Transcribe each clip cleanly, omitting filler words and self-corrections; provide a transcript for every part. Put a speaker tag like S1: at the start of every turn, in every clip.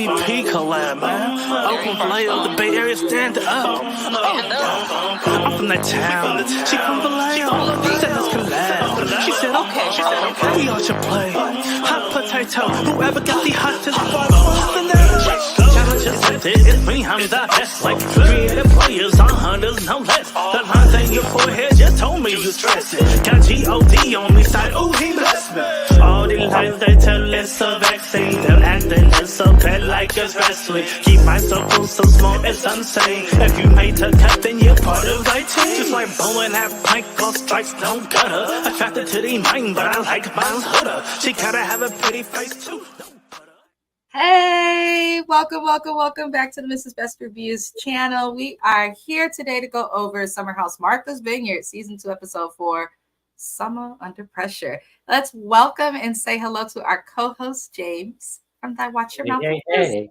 S1: MVP collab, man. Oakland Vallejo, the Bay Area stand up. I'm from that town. She from Vallejo. Said let's collab. She said okay. We all should play. Hot potato. Whoever got the hottest it's me, I'm the best. Like creative players on hunters, no less. The lines in your forehead just told me you stressing. Got G-O-D on me side, ooh, he blessed me. All the lies they tell is so vexing. Them acting is so bad like it's wrestling. Keep my circle so small, it's insane. If you made the cut, then you're part of my team. Just like bowling at pint, gold strikes, no gutter. Attracted to the mind, but I like mine's hooder. She gotta have a pretty face too.
S2: Hey, welcome back to the Mrs. Best Reviews channel. We are here today to go over Summer House Martha's Vineyard, Season 2, Episode 4, Summer Under Pressure. Let's welcome and say hello to our co-host, James, from the Watch Your Mouth Reviews.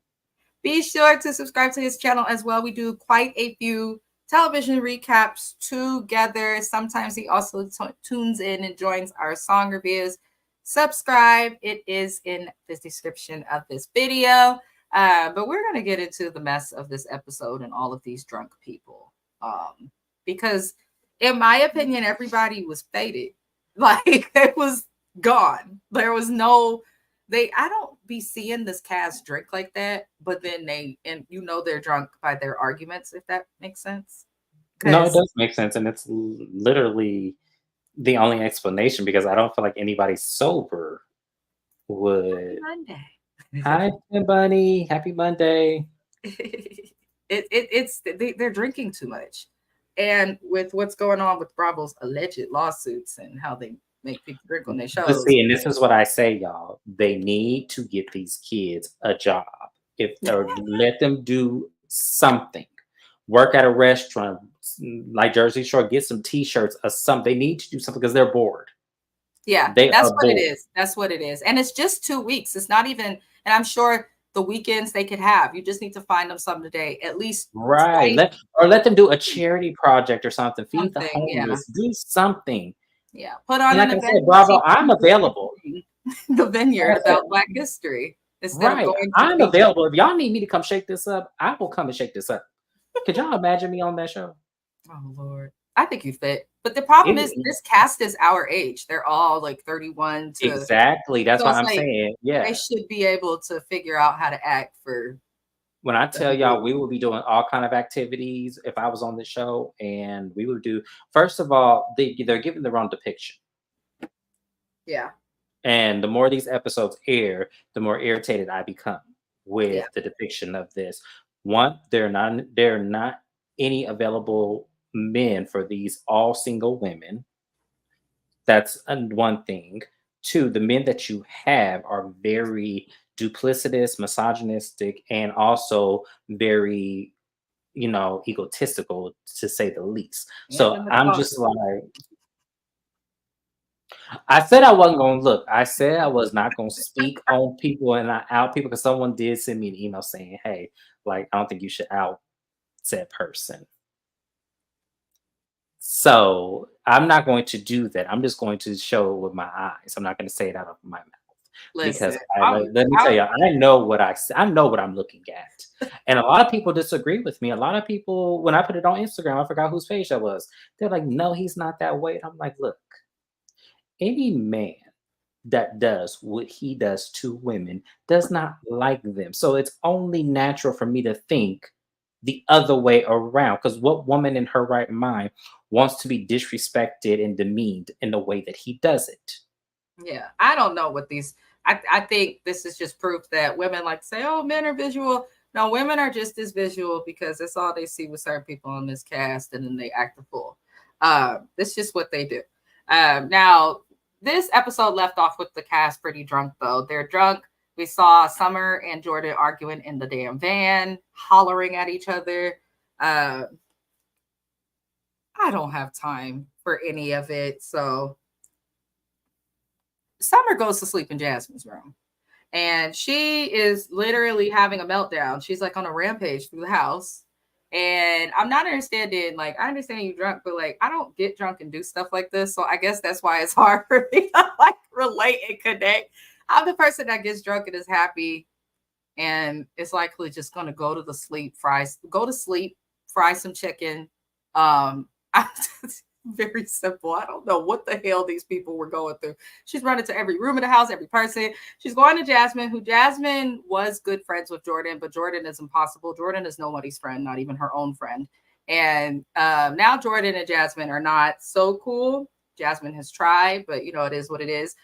S2: Be sure to subscribe to his channel as well. We do quite a few television recaps together. Sometimes he also tunes in and joins our song reviews. Subscribe. It is in the description of this video. But we're going to get into the mess of this episode and all of these drunk people. Because in my opinion, everybody was faded. Like it was gone. There was no, I don't be seeing this cast drink like that, but then they're drunk by their arguments, if that makes sense.
S3: No, it does make sense. And it's literally the only explanation, because I don't feel like anybody sober would.
S2: Monday.
S3: Hi, Bunny. Happy Monday.
S2: They're drinking too much, and with what's going on with Bravo's alleged lawsuits and how they make people drink on their shows.
S3: But see, and this is what I say, y'all. They need to get these kids a job. If they're let them do something, work at a restaurant like Jersey Shore, get some T-shirts or something. They need to do something because they're bored.
S2: Yeah, that's what it is. That's what it is. And it's just 2 weeks. It's not even, and I'm sure the weekends they could have. You just need to find them some today, at least.
S3: Right. Let them do a charity project or something. Feed the homeless. Yeah. Do something.
S2: Yeah. Put on an event.
S3: Bravo, I'm available.
S2: The Vineyard about Black history.
S3: Right. I'm available. If y'all need me to come shake this up, I will come and shake this up. Could y'all imagine me on that show?
S2: Oh, Lord. I think you fit. But the problem is this cast is our age. They're all like 31 to...
S3: Exactly. That's what I'm saying. Yeah.
S2: They should be able to figure out how to act for...
S3: When I tell y'all, we will be doing all kind of activities if I was on the show. And we would do... First of all, they're giving the wrong depiction.
S2: Yeah.
S3: And the more these episodes air, the more irritated I become with the depiction of this. One, there are not any available men for these all single women. That's one thing. Two, the men that you have are very duplicitous, misogynistic, and also very, egotistical, to say the least. So I'm just like, I said I wasn't going to look. I said I was not going to speak on people and out people, because someone did send me an email saying, hey, like, I don't think you should out said person. So I'm not going to do that. I'm just going to show it with my eyes. I'm not going to say it out of my mouth. Listen, because let me tell you, I know what I'm looking at. And a lot of people disagree with me. A lot of people, when I put it on Instagram, I forgot whose page that was. They're like, no, he's not that way. And I'm like, look, any man that does what he does to women does not like them. So it's only natural for me to think the other way around, because what woman in her right mind wants to be disrespected and demeaned in the way that he does it?
S2: Yeah, I don't know what these... I think this is just proof that women like to say, oh, men are visual. No, women are just as visual because that's all they see with certain people on this cast, and then they act the fool. That's just what they do. Now, this episode left off with the cast pretty drunk, though. They're drunk. We saw Summer and Jordan arguing in the damn van, hollering at each other. I don't have time for any of it. So Summer goes to sleep in Jasmine's room. And she is literally having a meltdown. She's like on a rampage through the house. And I'm not understanding, like, I understand you drunk, but like, I don't get drunk and do stuff like this. So I guess that's why it's hard for me to like relate and connect. I'm the person that gets drunk and is happy and it's likely just going to go to sleep, fry some chicken. Very simple. I don't know what the hell these people were going through. She's running to every room in the house, every person. She's going to Jasmine, who Jasmine was good friends with Jordan, but Jordan is impossible. Jordan is nobody's friend, not even her own friend. And now Jordan and Jasmine are not so cool. Jasmine has tried, but it is what it is.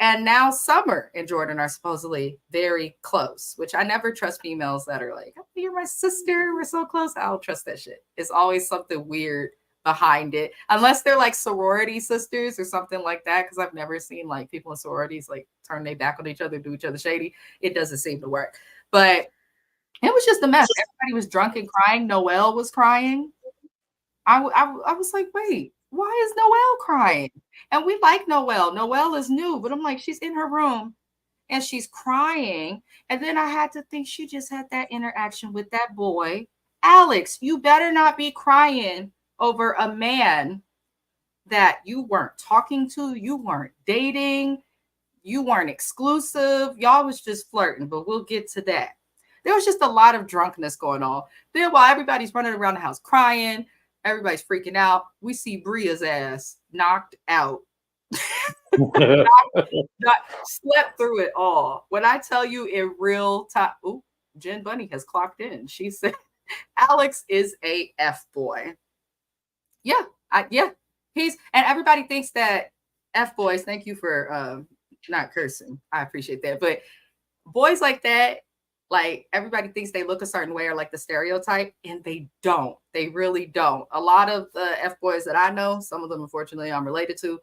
S2: And now Summer and Jordan are supposedly very close, which I never trust females that are like, oh, you're my sister, we're so close. I don't trust that shit. It's always something weird behind it, unless they're like sorority sisters or something like that, because I've never seen like people in sororities like turn their back on each other, do each other shady. It doesn't seem to work. But it was just a mess. Everybody was drunk and crying. Noelle was crying. I was like, wait, why is Noelle crying? And we like Noelle. Noelle is new, but I'm like, she's in her room and she's crying. And then I had to think she just had that interaction with that boy. Alex, you better not be crying over a man that you weren't talking to, you weren't dating, you weren't exclusive. Y'all was just flirting, but we'll get to that. There was just a lot of drunkenness going on. Then while everybody's running around the house crying, everybody's freaking out, we see Bria's ass knocked out. Slept through it all. When I tell you in real time, Jen Bunny has clocked in. She said, Alex is a F boy. Yeah, he's, and everybody thinks that F boys, thank you for not cursing. I appreciate that. But boys like that, like everybody thinks they look a certain way or like the stereotype, and they don't. They really don't. A lot of the F boys that I know, some of them unfortunately I'm related to,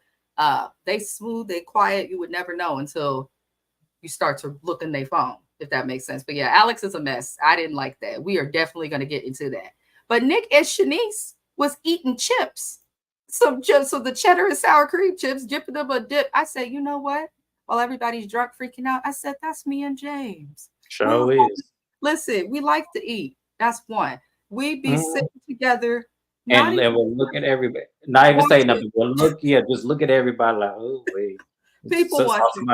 S2: they smooth, they quiet. You would never know until you start to look in their phone, if that makes sense. But yeah, Alex is a mess. I didn't like that. We are definitely going to get into that. But Nick and Shanice was eating chips, some chips, so the cheddar and sour cream chips, dipping them a dip. I said, you know what? While everybody's drunk, freaking out, I said, that's me and James.
S3: Sure is.
S2: Listen, we like to eat. That's one. We be sitting together.
S3: And we'll look at everybody. Not even say nothing. We'll just look at everybody like, oh, wait.
S2: People watching.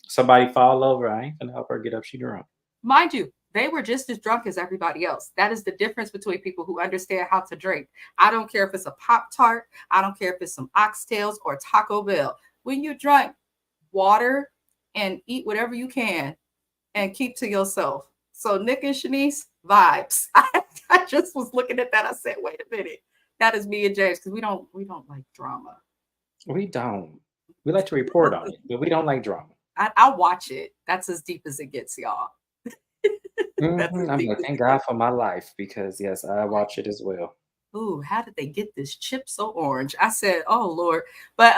S3: Somebody fall over. I ain't gonna help her get up. She drunk.
S2: Mind you, they were just as drunk as everybody else. That is the difference between people who understand how to drink. I don't care if it's a Pop-Tart. I don't care if it's some oxtails or Taco Bell. When you drink, water and eat whatever you can and keep to yourself. So Nick and Shanice, vibes. I just was looking at that. I said, wait a minute. That is me and James, because we don't like drama.
S3: We don't. We like to report on it, but we don't like drama.
S2: I'll watch it. That's as deep as it gets, y'all.
S3: I'm like, thank God for my life, because yes, I watch it as well.
S2: Ooh, how did they get this chip so orange? I said, oh Lord. But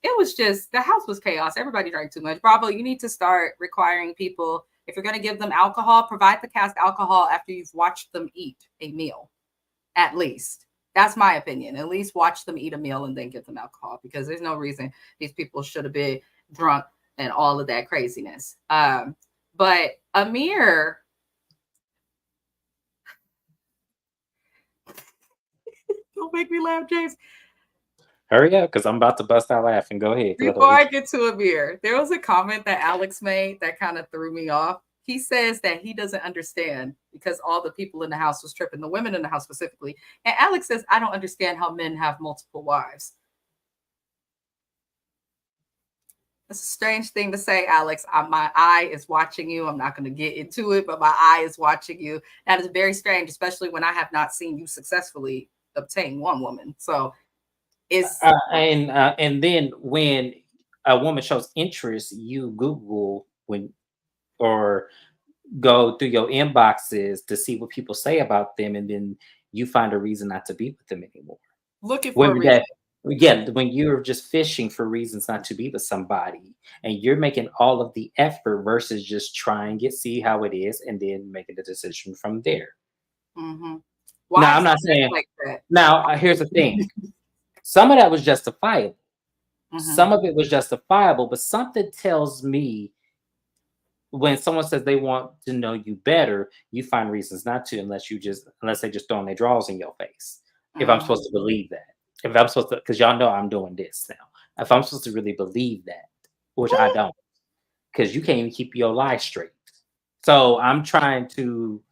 S2: it was just, the house was chaos. Everybody drank too much. Bravo, you need to start requiring people, if you're going to give them alcohol, provide the cast alcohol after you've watched them eat a meal, at least. That's my opinion. At least watch them eat a meal and then give them alcohol, because there's no reason these people should have been drunk and all of that craziness. But Amir, don't make me laugh, James.
S3: Hurry up, because I'm about to bust out laughing. Go ahead.
S2: Before I get to Amir, there was a comment that Alex made that kind of threw me off. He says that he doesn't understand because all the people in the house was tripping, the women in the house specifically. And Alex says, I don't understand how men have multiple wives. It's a strange thing to say, Alex. My eye is watching you. I'm not going to get into it, but my eye is watching you. That is very strange, especially when I have not seen you successfully obtain one woman. So it's
S3: and then when a woman shows interest, you Google or go through your inboxes to see what people say about them, and then you find a reason not to be with them anymore.
S2: Looking for a reason.
S3: Yeah, when you're just fishing for reasons not to be with somebody, and you're making all of the effort versus just trying to see how it is and then making the decision from there.
S2: Mm-hmm.
S3: Now, I'm not saying like that. Now, here's the thing. Some of that was justifiable. Mm-hmm. Some of it was justifiable, but something tells me when someone says they want to know you better, you find reasons not to, unless they just throwing their drawers in your face. Mm-hmm. If I'm supposed to believe that. If I'm supposed to, because y'all know I'm doing this now. If I'm supposed to really believe that, which I don't, because you can't even keep your lies straight. So I'm trying to,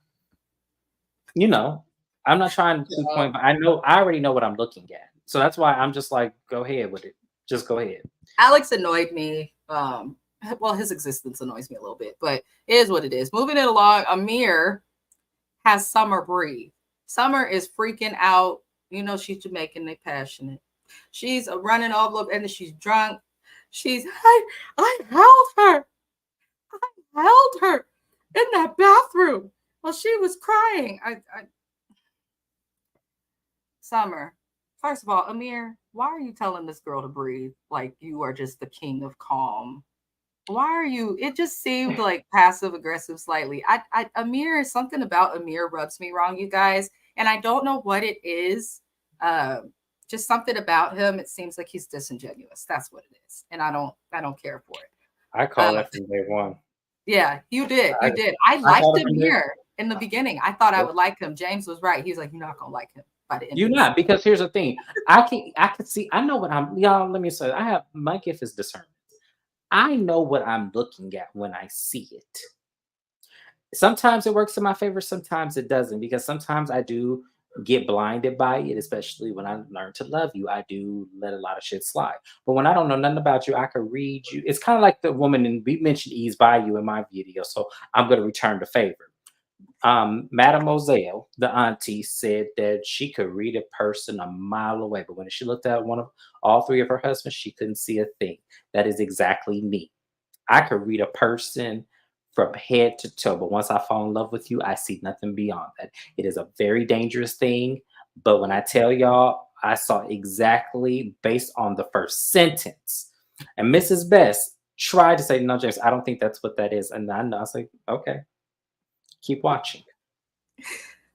S3: I'm not trying to point, but I already know what I'm looking at. So that's why I'm just like, go ahead with it. Just go ahead.
S2: Alex annoyed me. Well, his existence annoys me a little bit, but it is what it is. Moving it along, Amir has Summer breathe. Summer is freaking out. She's Jamaican, they passionate. She's running all over and she's drunk. I held her. I held her in that bathroom while she was crying. Summer, first of all, Amir, why are you telling this girl to breathe like you are just the king of calm? Why are you? It just seemed like passive aggressive slightly. Amir, something about Amir rubs me wrong, you guys, and I don't know what it is. Just something about him. It seems like he's disingenuous. That's what it is, and I don't care for it.
S3: I call that from day one.
S2: Yeah, you did. You did. I liked Amir in the beginning. I thought I would like him. James was right. He was like, "You're not gonna like him." By the end
S3: You're not, because here's the thing. I can see. I know what I'm. Y'all, let me say. My gift is discernment. I know what I'm looking at when I see it. Sometimes it works in my favor, sometimes it doesn't, because sometimes I do get blinded by it, especially when I learn to love you. I do let a lot of shit slide. But when I don't know nothing about you, I can read you. It's kind of like the woman, and we mentioned ease by you in my video, so I'm going to return the favor. Mademoiselle, the auntie, said that she could read a person a mile away, but when she looked at all three of her husbands, she couldn't see a thing. That is exactly me. I could read a person from head to toe, but once I fall in love with you, I see nothing beyond that. It is a very dangerous thing, but when I tell y'all, I saw exactly based on the first sentence. And Mrs. Best tried to say, no, James, I don't think that's what that is. And I was like, okay, keep watching.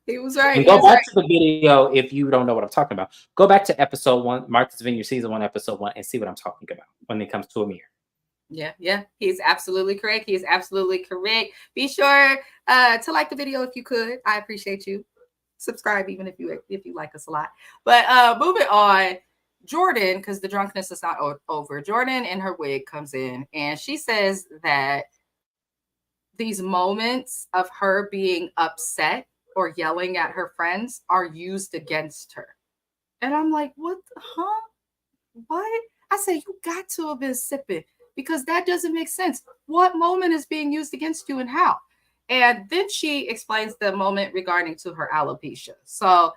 S2: He was right.
S3: And go back to the video if you don't know what I'm talking about. Go back to episode 1, Martha's Vineyard season 1, episode 1, and see what I'm talking about when it comes to Amir.
S2: Yeah. He's absolutely correct. He's absolutely correct. Be sure to like the video if you could. I appreciate you. Subscribe even if you like us a lot. But moving on, Jordan, because the drunkenness is not over. Jordan in her wig comes in and she says that these moments of her being upset or yelling at her friends are used against her. And I'm like, what? Huh? What? I say, you got to have been sipping, because that doesn't make sense. What moment is being used against you and how? And then she explains the moment regarding to her alopecia. So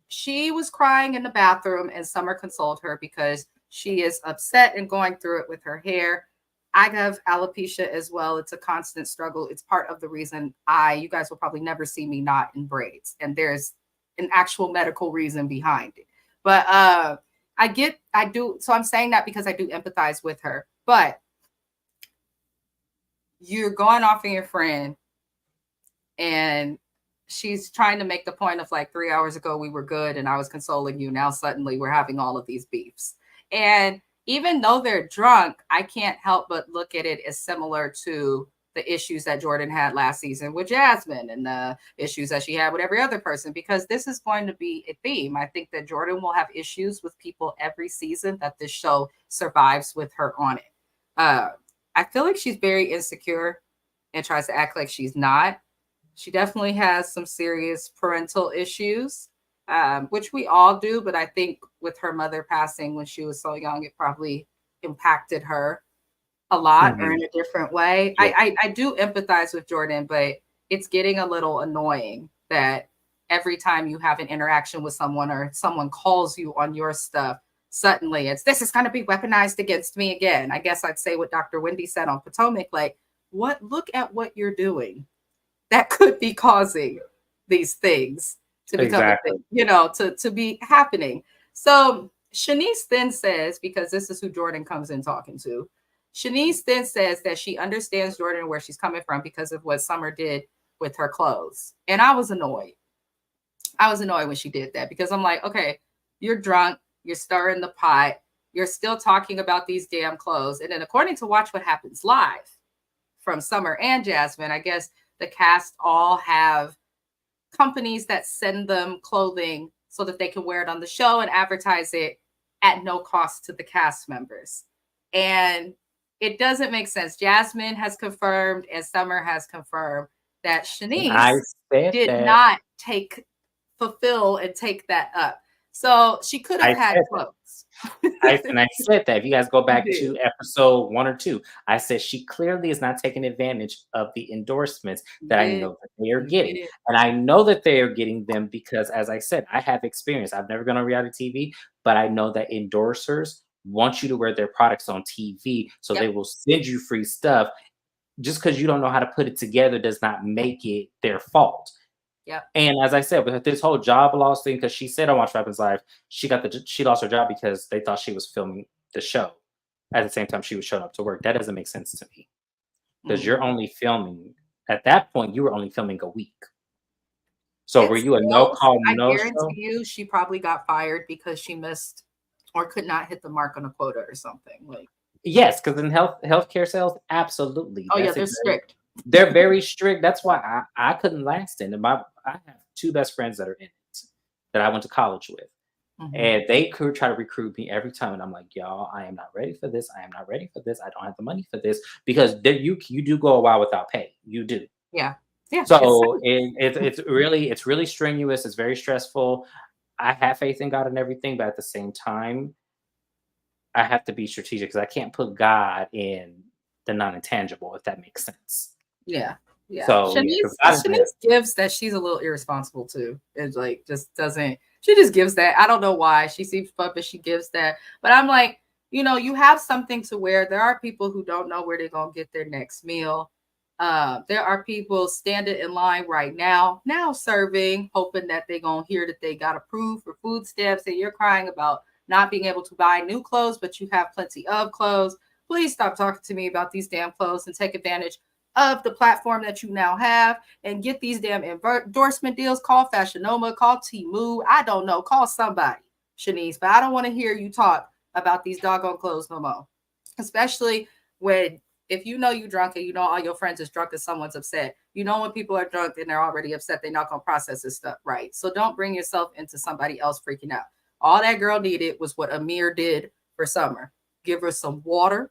S2: she was crying in the bathroom and Summer consoled her because she is upset and going through it with her hair. I have alopecia as well. It's a constant struggle. It's part of the reason you guys will probably never see me not in braids. And there's an actual medical reason behind it. But I do. So I'm saying that because I do empathize with her. But you're going off on your friend and she's trying to make the point of like 3 hours ago, we were good and I was consoling you. Now suddenly we're having all of these beefs. And even though they're drunk, I can't help but look at it as similar to the issues that Jordan had last season with Jasmine and the issues that she had with every other person, because this is going to be a theme. I think that Jordan will have issues with people every season that this show survives with her on it. I feel like she's very insecure and tries to act like she's not. She definitely has some serious parental issues, which we all do. But I think with her mother passing when she was so young, it probably impacted her a lot or in a different way. Yeah. I do empathize with Jordan, but it's getting a little annoying that every time you have an interaction with someone or someone calls you on your stuff, suddenly this is going to be weaponized against me again. I guess I'd say what Dr. Wendy said on Potomac, like, look at what you're doing that could be causing these things to become, to be happening. So Shanice then says, because this is who Jordan comes in talking to, Shanice then says that she understands Jordan where she's coming from because of what Summer did with her clothes. And I was annoyed. I was annoyed when she did that because I'm like, okay, you're drunk, you're stirring the pot, you're still talking about these damn clothes. And then according to Watch What Happens Live from Summer and Jasmine, I guess the cast all have companies that send them clothing so that they can wear it on the show and advertise it at no cost to the cast members. And it doesn't make sense. Jasmine has confirmed and Summer has confirmed that Shanice did not fulfill and take that up. So she could have had clothes.
S3: I said that. If you guys go back to episode 1 or 2, I said she clearly is not taking advantage of the endorsements that I know that they are getting. And I know that they are getting them because, as I said, I have experience. I've never gone on reality TV, but I know that endorsers want you to wear their products on TV. So they will send you free stuff. Just because you don't know how to put it together does not make it their fault.
S2: Yep.
S3: And as I said, with this whole job loss thing, because she said on Watch What Happens Live, she lost her job because they thought she was filming the show at the same time she was showing up to work. That doesn't make sense to me because you're only filming at that point. You were only filming a week. So were you a no call?
S2: I guarantee you, she probably got fired because she missed or could not hit the mark on a quota or something. Like
S3: yes, because in healthcare sales, absolutely.
S2: Oh yeah, they're strict.
S3: They're very strict. That's why I couldn't last in it. I have 2 best friends that are in it that I went to college with. And they could try to recruit me every time. And I'm like, y'all, I am not ready for this. I am not ready for this. I don't have the money for this. Because you do go a while without pay. You do.
S2: Yeah. Yeah.
S3: So it's really strenuous. It's very stressful. I have faith in God and everything, but at the same time, I have to be strategic because I can't put God in the non-intangible, if that makes sense.
S2: Yeah. Yeah.
S3: So
S2: Shanice gives that she's a little irresponsible too. It's like she just gives that. I don't know why. She seems fun, but she gives that. But I'm like, you have something to wear. There are people who don't know where they're gonna get their next meal. There are people standing in line right now serving, hoping that they're gonna hear that they got approved for food stamps, and you're crying about not being able to buy new clothes, but you have plenty of clothes. Please stop talking to me about these damn clothes and take advantage of the platform that you now have and get these damn endorsement deals. Call Fashion Noma, call Temu. I don't know. Call somebody, Shanice, but I don't want to hear you talk about these doggone clothes no more. Especially if you know you drunk and all your friends is drunk and someone's upset. When people are drunk and they're already upset, they're not going to process this stuff right. So don't bring yourself into somebody else freaking out. All that girl needed was what Amir did for Summer. Give her some water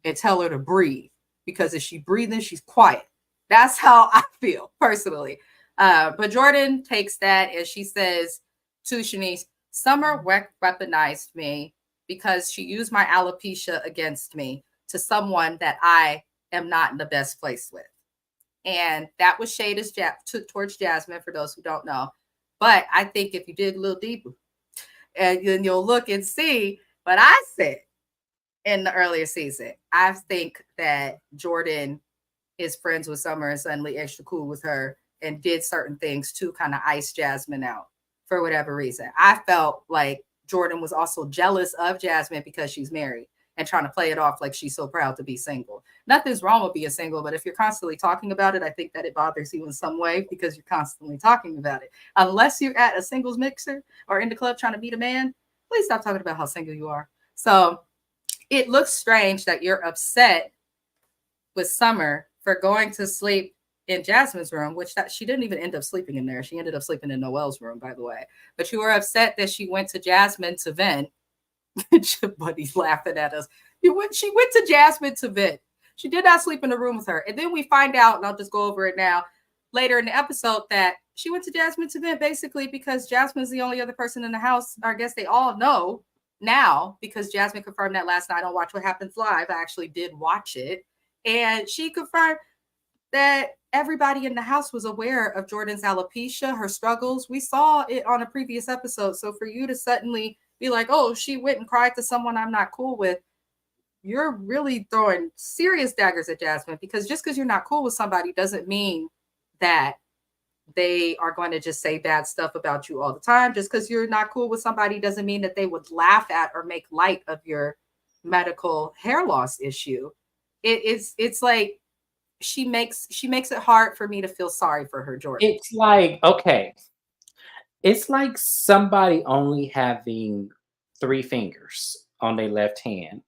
S2: and tell her to breathe. Because if she's breathing, she's quiet. That's how I feel personally. But Jordan takes that and she says to Shanice, Summer weaponized me because she used my alopecia against me to someone that I am not in the best place with. And that was shade towards Jasmine, for those who don't know. But I think if you dig a little deeper, and then you'll look and see what I said in the earlier season. I think that Jordan is friends with Summer and suddenly extra cool with her and did certain things to kind of ice Jasmine out for whatever reason. I felt like Jordan was also jealous of Jasmine because she's married and trying to play it off like she's so proud to be single. Nothing's wrong with being single, but if you're constantly talking about it, I think that it bothers you in some way because you're constantly talking about it. Unless you're at a singles mixer or in the club trying to meet a man, please stop talking about how single you are. So it looks strange that you're upset with Summer for going to sleep in Jasmine's room, which she didn't even end up sleeping in there. She ended up sleeping in Noelle's room, by the way. But you were upset that she went to Jasmine to vent. Buddy's laughing at us. She went to Jasmine to vent. She did not sleep in the room with her. And then we find out, and I'll just go over it now, later in the episode, that she went to Jasmine to vent basically because Jasmine's the only other person in the house. I guess they all know now because Jasmine confirmed that last night on Watch What Happens Live. I actually did watch it. And she confirmed that everybody in the house was aware of Jordan's alopecia, her struggles. We saw it on a previous episode. So for you to suddenly be like, oh, she went and cried to someone I'm not cool with, you're really throwing serious daggers at Jasmine, because just because you're not cool with somebody doesn't mean that they are going to just say bad stuff about you all the time. Just because you're not cool with somebody doesn't mean that they would laugh at or make light of your medical hair loss issue. It's like she makes it hard for me to feel sorry for her, Jordan.
S3: It's like, okay. It's like somebody only having 3 fingers on their left hand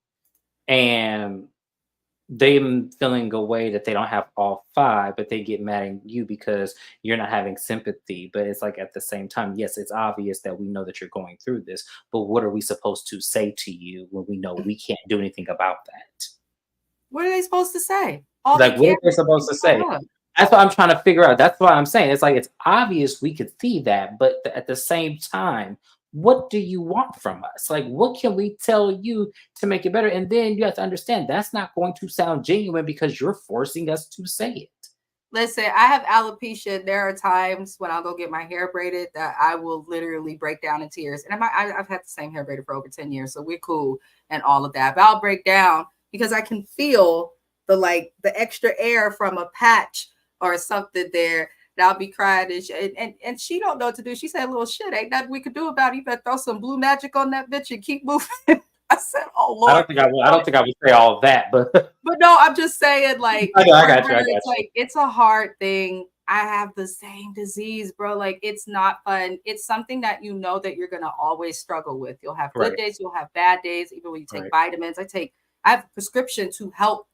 S3: and them feeling a way that they don't have all 5, but they get mad at you because you're not having sympathy. But it's like at the same time, yes, it's obvious that we know that you're going through this, but what are we supposed to say to you when we know we can't do anything about that?
S2: What are they supposed to say?
S3: What are they supposed to say? That's what I'm trying to figure out. That's what I'm saying. It's like, it's obvious we could see that, but at the same time, what do you want from us? Like, what can we tell you to make it better? And then you have to understand that's not going to sound genuine because you're forcing us to say it.
S2: Listen, I have alopecia. There are times when I'll go get my hair braided that I will literally break down in tears. And I've had the same hair braided for over 10 years, so we're cool and all of that. But I'll break down because I can feel the extra air from a patch or something there. And I'll be crying, and she don't know what to do. She said, "Little shit, ain't nothing we could do about it. You better throw some blue magic on that bitch and keep moving." I said, "Oh Lord."
S3: I don't think I would say all of that, but
S2: no, I'm just saying, like,
S3: I got you.
S2: it's like, it's a hard thing. I have the same disease, bro. Like, it's not fun. It's something that you know that you're gonna always struggle with. You'll have good days, you'll have bad days, even when you take vitamins. I have a prescription to help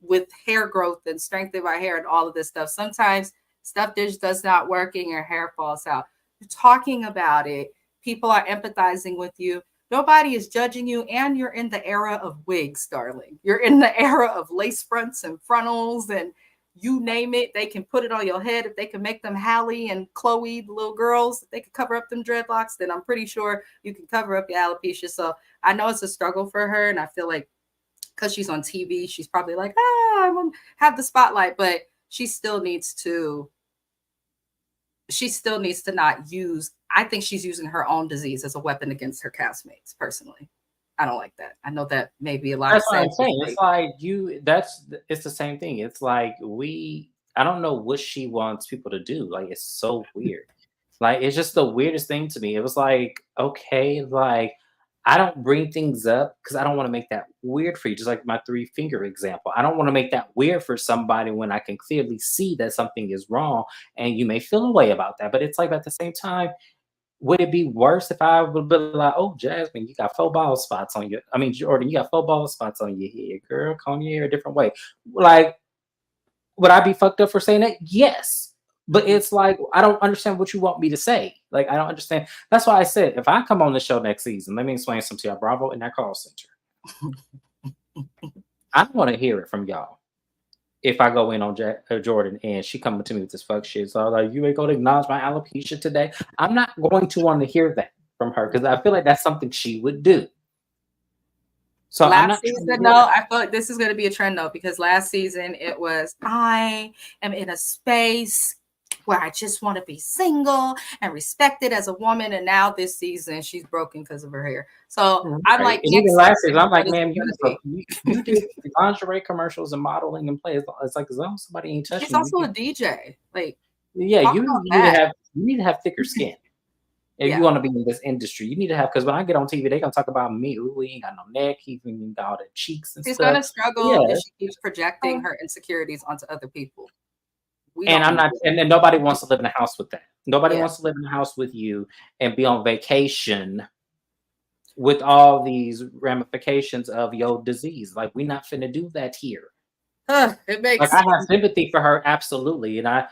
S2: with hair growth and strengthen my hair and all of this stuff. Sometimes stuff just does not work and your hair falls out. You're talking about it. People are empathizing with you. Nobody is judging you, and you're in the era of wigs, darling. You're in the era of lace fronts and frontals, and you name it. They can put it on your head. If they can make them Hallie and Chloe, the little girls, if they can cover up them dreadlocks, then I'm pretty sure you can cover up your alopecia. So I know it's a struggle for her, and I feel like because she's on TV, she's probably like, I won't have the spotlight, but she still needs to not use, I think she's using her own disease as a weapon against her castmates. Personally, I don't like that. I know that may be a lot.
S3: That's what I'm saying. It's like it's the same thing. It's like I don't know what she wants people to do. Like, it's so weird. Like, it's just the weirdest thing to me. It was like, okay, like, I don't bring things up because I don't want to make that weird for you. Just like my 3-finger example. I don't want to make that weird for somebody when I can clearly see that something is wrong and you may feel a way about that. But it's like, at the same time, would it be worse if I would be like, oh, Jasmine, you got 4 bald spots on your, I mean, Jordan, you got 4 bald spots on your head, girl, comb your hair a different way. Like, would I be fucked up for saying that? Yes. But it's like, I don't understand what you want me to say. Like, I don't understand. That's why I said, if I come on the show next season, let me explain something to y'all. Bravo in that call center. I don't want to hear it from y'all. If I go in on Jordan and she coming to me with this fuck shit. So like, you ain't going to acknowledge my alopecia today. I'm not going to want to hear that from her because I feel like that's something she would do. So
S2: last season, no, I feel like this is going to be a trend though, because last season it was, I am in a space where I just want to be single and respected as a woman. And now this season she's broken because of her hair. So I'm like,
S3: even last season, I'm like, man, you did lingerie commercials and modeling and play. It's like, as long as somebody ain't touching.
S2: She's also a DJ. Like,
S3: yeah, you need to have thicker skin. If you want to be in this industry, you need to have, because when I get on TV, they're gonna talk about me. Ooh, he ain't got no neck, he ain't got all the cheeks and
S2: she's
S3: stuff.
S2: She's gonna struggle if she keeps projecting her insecurities onto other people.
S3: And I'm not, and then nobody wants to live in a house with that. Nobody wants to live in a house with you and be on vacation with all these ramifications of your disease. Like, we're not finna do that here.
S2: It makes
S3: like, I have sympathy for her, absolutely, and I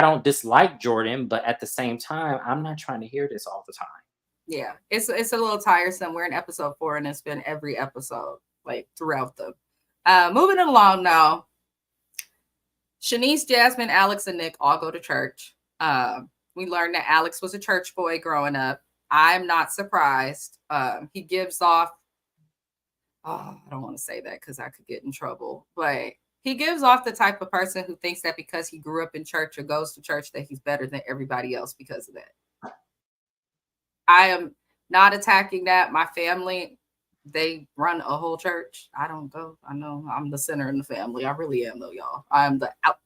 S3: don't dislike Jordan, but at the same time, I'm not trying to hear this all the time.
S2: Yeah, it's a little tiresome. We're in episode 4, and it's been every episode, like, throughout them. Moving along now. Shanice, Jasmine, Alex, and Nick all go to church. We learned that Alex was a church boy growing up. I'm not surprised. He gives off, I don't want to say that because I could get in trouble, but he gives off the type of person who thinks that because he grew up in church or goes to church that he's better than everybody else because of that. I am not attacking that. My family, they run a whole church. I don't go. I know I'm the center in the family. I really am, though, y'all. I'm the out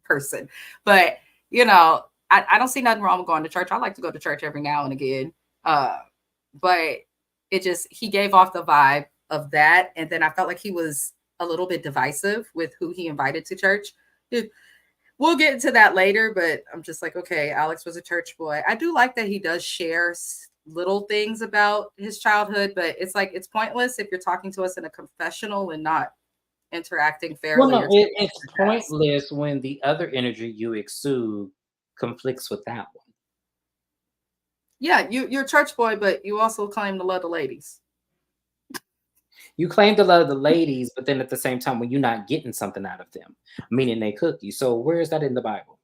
S2: person. But, you know, I don't see nothing wrong with going to church. I like to go to church every now and again. But he gave off the vibe of that. And then I felt like he was a little bit divisive with who he invited to church. We'll get into that later, but I'm just like, okay, Alex was a church boy. I do like that he does share little things about his childhood, but it's like, it's pointless if you're talking to us in a confessional and not interacting fairly.
S3: Well, no, it's pointless when the other energy you exude conflicts with that one.
S2: Yeah, you're a church boy, but you also claim to love the ladies.
S3: You claim to love the ladies, but then at the same time, when you're not getting something out of them, meaning they cook you. So where is that in the Bible?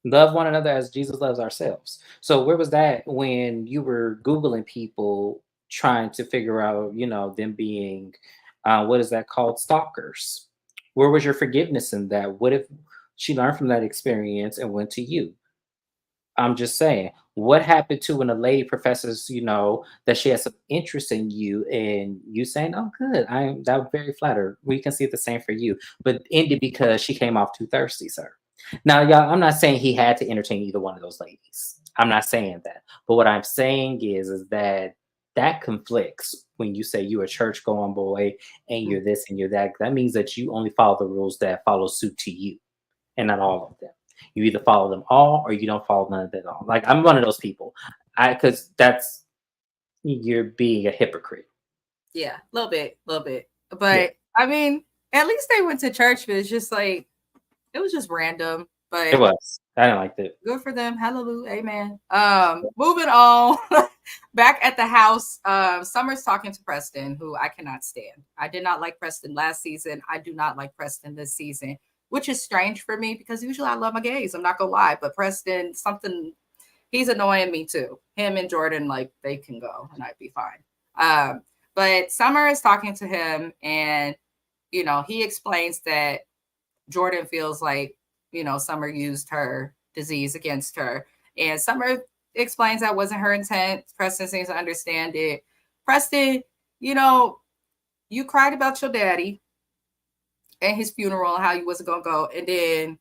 S3: Love one another as Jesus loves ourselves. So where was that when you were Googling people trying to figure out, them being, what is that called? Stalkers. Where was your forgiveness in that? What if she learned from that experience and went to you? I'm just saying, what happened to when a lady professes, that she has some interest in you and you saying, "Oh, good, I'm that was very flattered." We can see the same for you, but ended because she came off too thirsty, sir. Now, y'all, I'm not saying he had to entertain either one of those ladies. I'm not saying that. But what I'm saying is that conflicts when you say you're a church going boy and you're this and you're that. That means that you only follow the rules that follow suit to you and not all of them. You either follow them all or you don't follow none of them at all. Like I'm one of those people. Because you're being a hypocrite.
S2: Yeah, a little bit. But
S3: Yeah.
S2: I mean, at least they went to church, but it's just like it was just random. But
S3: It was. I didn't like it.
S2: Good for them. Hallelujah. Amen. Moving on. Back at the house, Summer's talking to Preston, who I cannot stand. I did not like Preston last season. I do not like Preston this season, which is strange for me because usually I love my gays. I'm not gonna lie, but Preston, he's annoying me too. Him and Jordan, like they can go and I'd be fine. But Summer is talking to him, and he explains that Jordan feels like Summer used her disease against her. And Summer explains that wasn't her intent. Preston seems to understand it. Preston, you cried about your daddy and his funeral and how you wasn't going to go. And then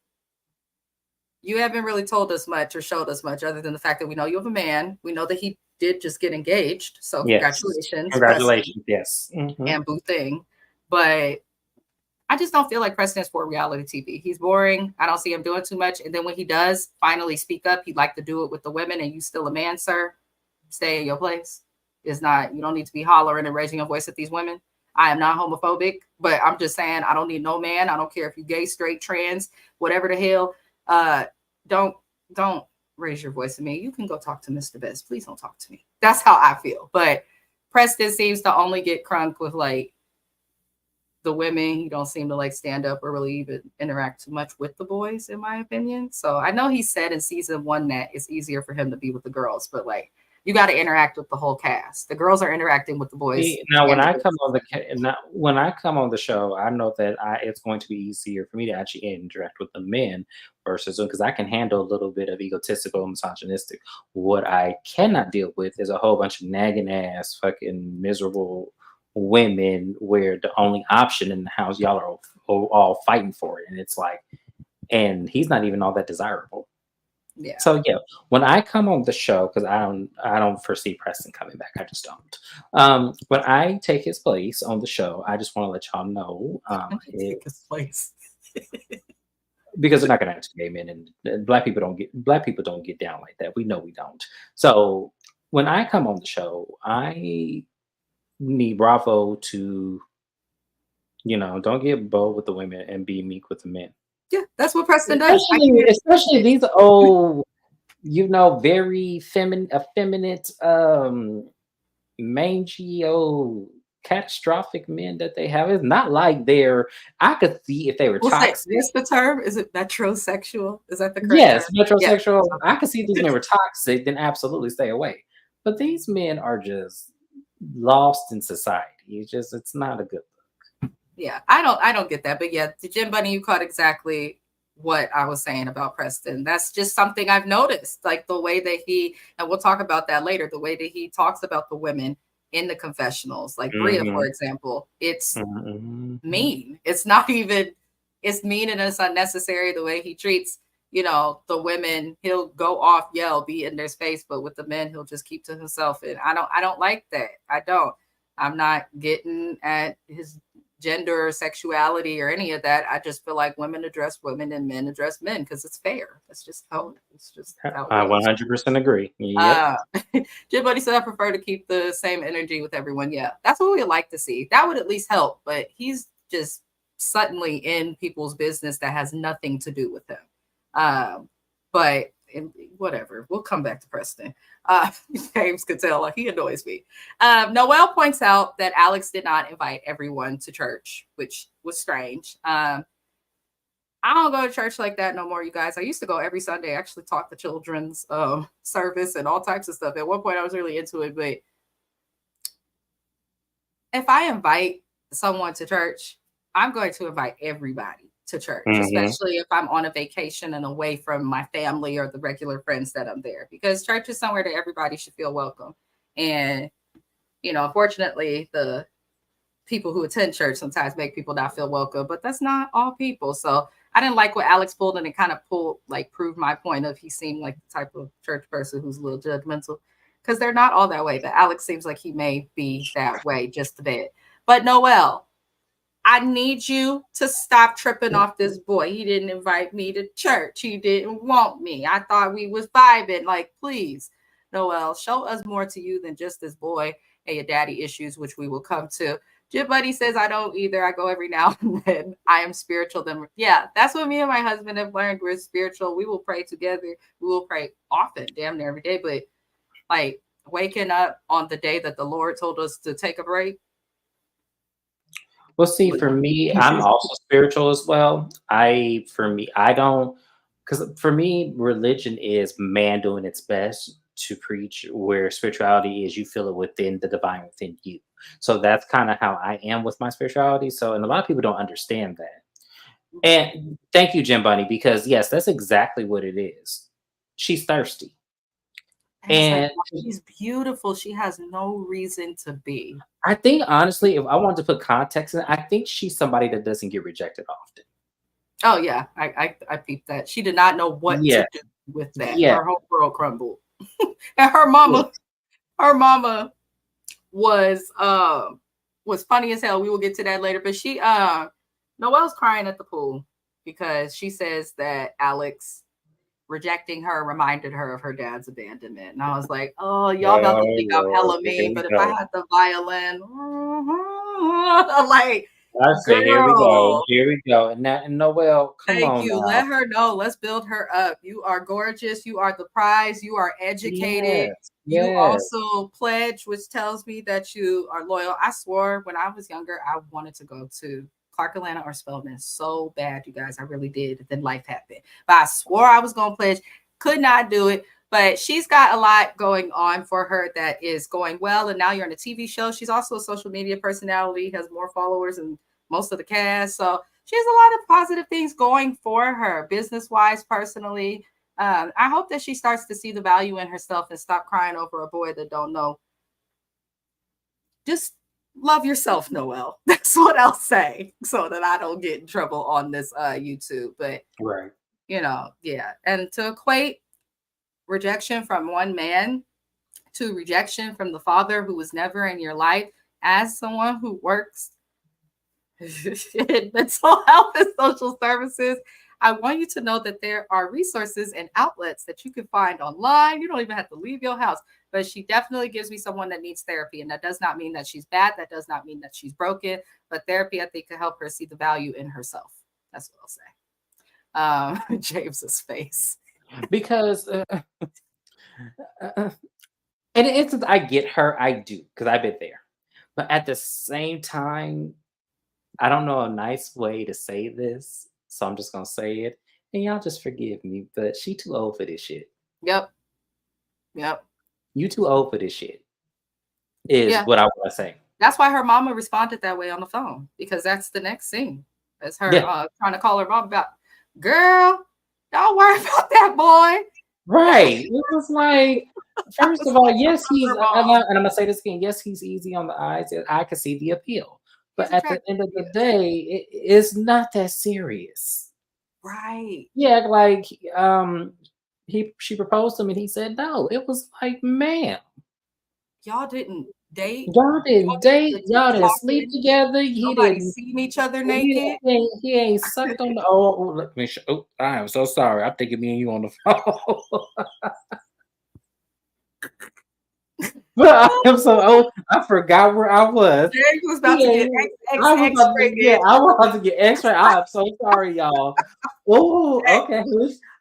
S2: you haven't really told us much or showed us much other than the fact that we know you have a man. We know that he did just get engaged. So
S3: yes.
S2: Congratulations.
S3: Congratulations.
S2: Preston,
S3: yes. Mm-hmm.
S2: And boo thing. But I just don't feel like Preston is for reality TV. He's boring. I don't see him doing too much. And then when he does finally speak up, he'd like to do it with the women. And you still a man, sir. Stay in your place. You don't need to be hollering and raising your voice at these women. I am not homophobic, but I'm just saying I don't need no man. I don't care if you're gay, straight, trans, whatever the hell. Don't raise your voice at me. You can go talk to Mr. Best. Please don't talk to me. That's how I feel. But Preston seems to only get crunk with like the women. He don't seem to like stand up or really even interact too much with the boys, in my opinion. So I know he said in season 1 that it's easier for him to be with the girls, but like you got to interact with the whole cast. The girls are interacting with the boys.
S3: Now, when I come on the show, I know that it's going to be easier for me to actually interact with the men versus because I can handle a little bit of egotistical, misogynistic. What I cannot deal with is a whole bunch of nagging ass, fucking miserable women where the only option in the house y'all are all fighting for it, and it's like, and he's not even all that desirable.
S2: Yeah.
S3: So yeah, when I come on the show, because I don't foresee Preston coming back. I just don't. When I take his place on the show, I just want to let y'all know
S2: take his place.
S3: because they're not going to have gay men, and black people don't get down like that. We know we don't. So when I come on the show, I need Bravo to, don't get bold with the women and be meek with the men.
S2: Yeah, that's what Preston does.
S3: Especially these old, very effeminate, mangy, old, catastrophic men that they have. It's not like I could see if they were toxic.
S2: What's the term? Is it metrosexual? Is that the correct
S3: Yes,
S2: term?
S3: metrosexual. Yeah. I could see if these men were toxic, then absolutely stay away. But these men are just lost in society. It's not a good look.
S2: Yeah, I don't get that. But yeah, the Jim Bunny, you caught exactly what I was saying about Preston. That's just something I've noticed. Like the way that and we'll talk about that later, the way that he talks about the women in the confessionals. Like Bria, for example, it's mean. It's not even, it's mean and it's unnecessary the way he treats, the women. He'll go off, yell, be in their face, but with the men, he'll just keep to himself. And I don't like that. I'm not getting at his gender or sexuality or any of that. I just feel like women address women and men address men because it's fair. That's just how
S3: I 100% agree. Yeah.
S2: Jim Buddy said I prefer to keep the same energy with everyone. Yeah, that's what we would like to see. That would at least help. But he's just suddenly in people's business that has nothing to do with him. But and whatever. We'll come back to Preston. James could tell, like, he annoys me. Noelle points out that Alex did not invite everyone to church, which was strange. I don't go to church like that no more, you guys. I used to go every Sunday, actually taught the children's service and all types of stuff. At one point, I was really into it, but if I invite someone to church, I'm going to invite everybody to church, especially if I'm on a vacation and away from my family or the regular friends that I'm there, because church is somewhere that everybody should feel welcome. And, you know, unfortunately, the people who attend church sometimes make people not feel welcome, but that's not all people. So I didn't like what Alex pulled, and it kind of proved my point of he seemed like the type of church person who's a little judgmental, because they're not all that way. But Alex seems like he may be that way just a bit. But Noelle, I need you to stop tripping off this boy. He didn't invite me to church. He didn't want me. I thought we was vibing. Like, please, Noelle, show us more to you than just this boy and your daddy issues, which we will come to. Jim Buddy says, I don't either. I go every now and then. I am spiritual. Then, yeah, that's what me and my husband have learned. We're spiritual. We will pray together. We will pray often, damn near every day. But like waking up on the day that the Lord told us to take a break.
S3: Well, see, for me, I'm also spiritual as well. Because for me, religion is man doing its best to preach, where spirituality is you feel it within the divine within you. So that's kind of how I am with my spirituality. So, and a lot of people don't understand that. And thank you, Jim Bunny, because yes, that's exactly what it is. She's thirsty. And
S2: she's beautiful. She has no reason to be.
S3: I think, honestly, if I wanted to put context in it, I think she's somebody that doesn't get rejected often.
S2: Oh, yeah. I peeped that. She did not know what to do with that. Yeah. Her whole world crumbled. And her mama was funny as hell. We will get to that later. But she Noelle's crying at the pool because she says that Alex rejecting her reminded her of her dad's abandonment. And I was like, oh, y'all about to think I'm hella mean, but if I had the violin, like,
S3: I say, here we go. And Noelle, come on.
S2: Thank you.
S3: Now.
S2: Let her know. Let's build her up. You are gorgeous. You are the prize. You are educated. Yes. You also pledge, which tells me that you are loyal. I swore when I was younger, I wanted to go to Clark Atlanta or Spelman so bad, you guys. I really did. Then life happened. But I swore I was going to pledge. Could not do it. But she's got a lot going on for her that is going well. And now you're on a TV show. She's also a social media personality, has more followers than most of the cast. So she has a lot of positive things going for her, business-wise, personally. I hope that she starts to see the value in herself and stop crying over a boy that don't know. Just love yourself, Noelle. That's what I'll say, so that I don't get in trouble on this YouTube. But
S3: right,
S2: you know, yeah. And to equate rejection from one man to rejection from the father who was never in your life, as someone who works in mental health and social services, I want you to know that there are resources and outlets that you can find online. You don't even have to leave your house. But she definitely gives me someone that needs therapy. And that does not mean that she's bad. That does not mean that she's broken. But therapy, I think, can help her see the value in herself. That's what I'll say. James's face.
S3: Because, and it's, I get her. I do, because I've been there. But at the same time, I don't know a nice way to say this. So I'm just going to say it. And y'all just forgive me. But she too old for this shit.
S2: Yep.
S3: You too old for this shit is what I want to say.
S2: That's why her mama responded that way on the phone, because that's the next scene. That's her trying to call her mom about, girl, don't worry about that boy.
S3: Right. It was like, first of all, yes, he's, and I'm going to say this again, yes, he's easy on the eyes. I can see the appeal. But at the end of the day, it's not that serious.
S2: Right.
S3: Yeah, like, she proposed to him and he said no. It was like, ma'am,
S2: y'all didn't date.
S3: Y'all didn't sleep together.
S2: Nobody seen each other naked.
S3: He ain't sucked on the. Let me show. Oh, I am so sorry. I'm thinking me and you on the phone. But I am so old. I forgot where I was.
S2: James was about to get
S3: Yeah, I was about to get X-ray. I'm so sorry, y'all. Oh, okay.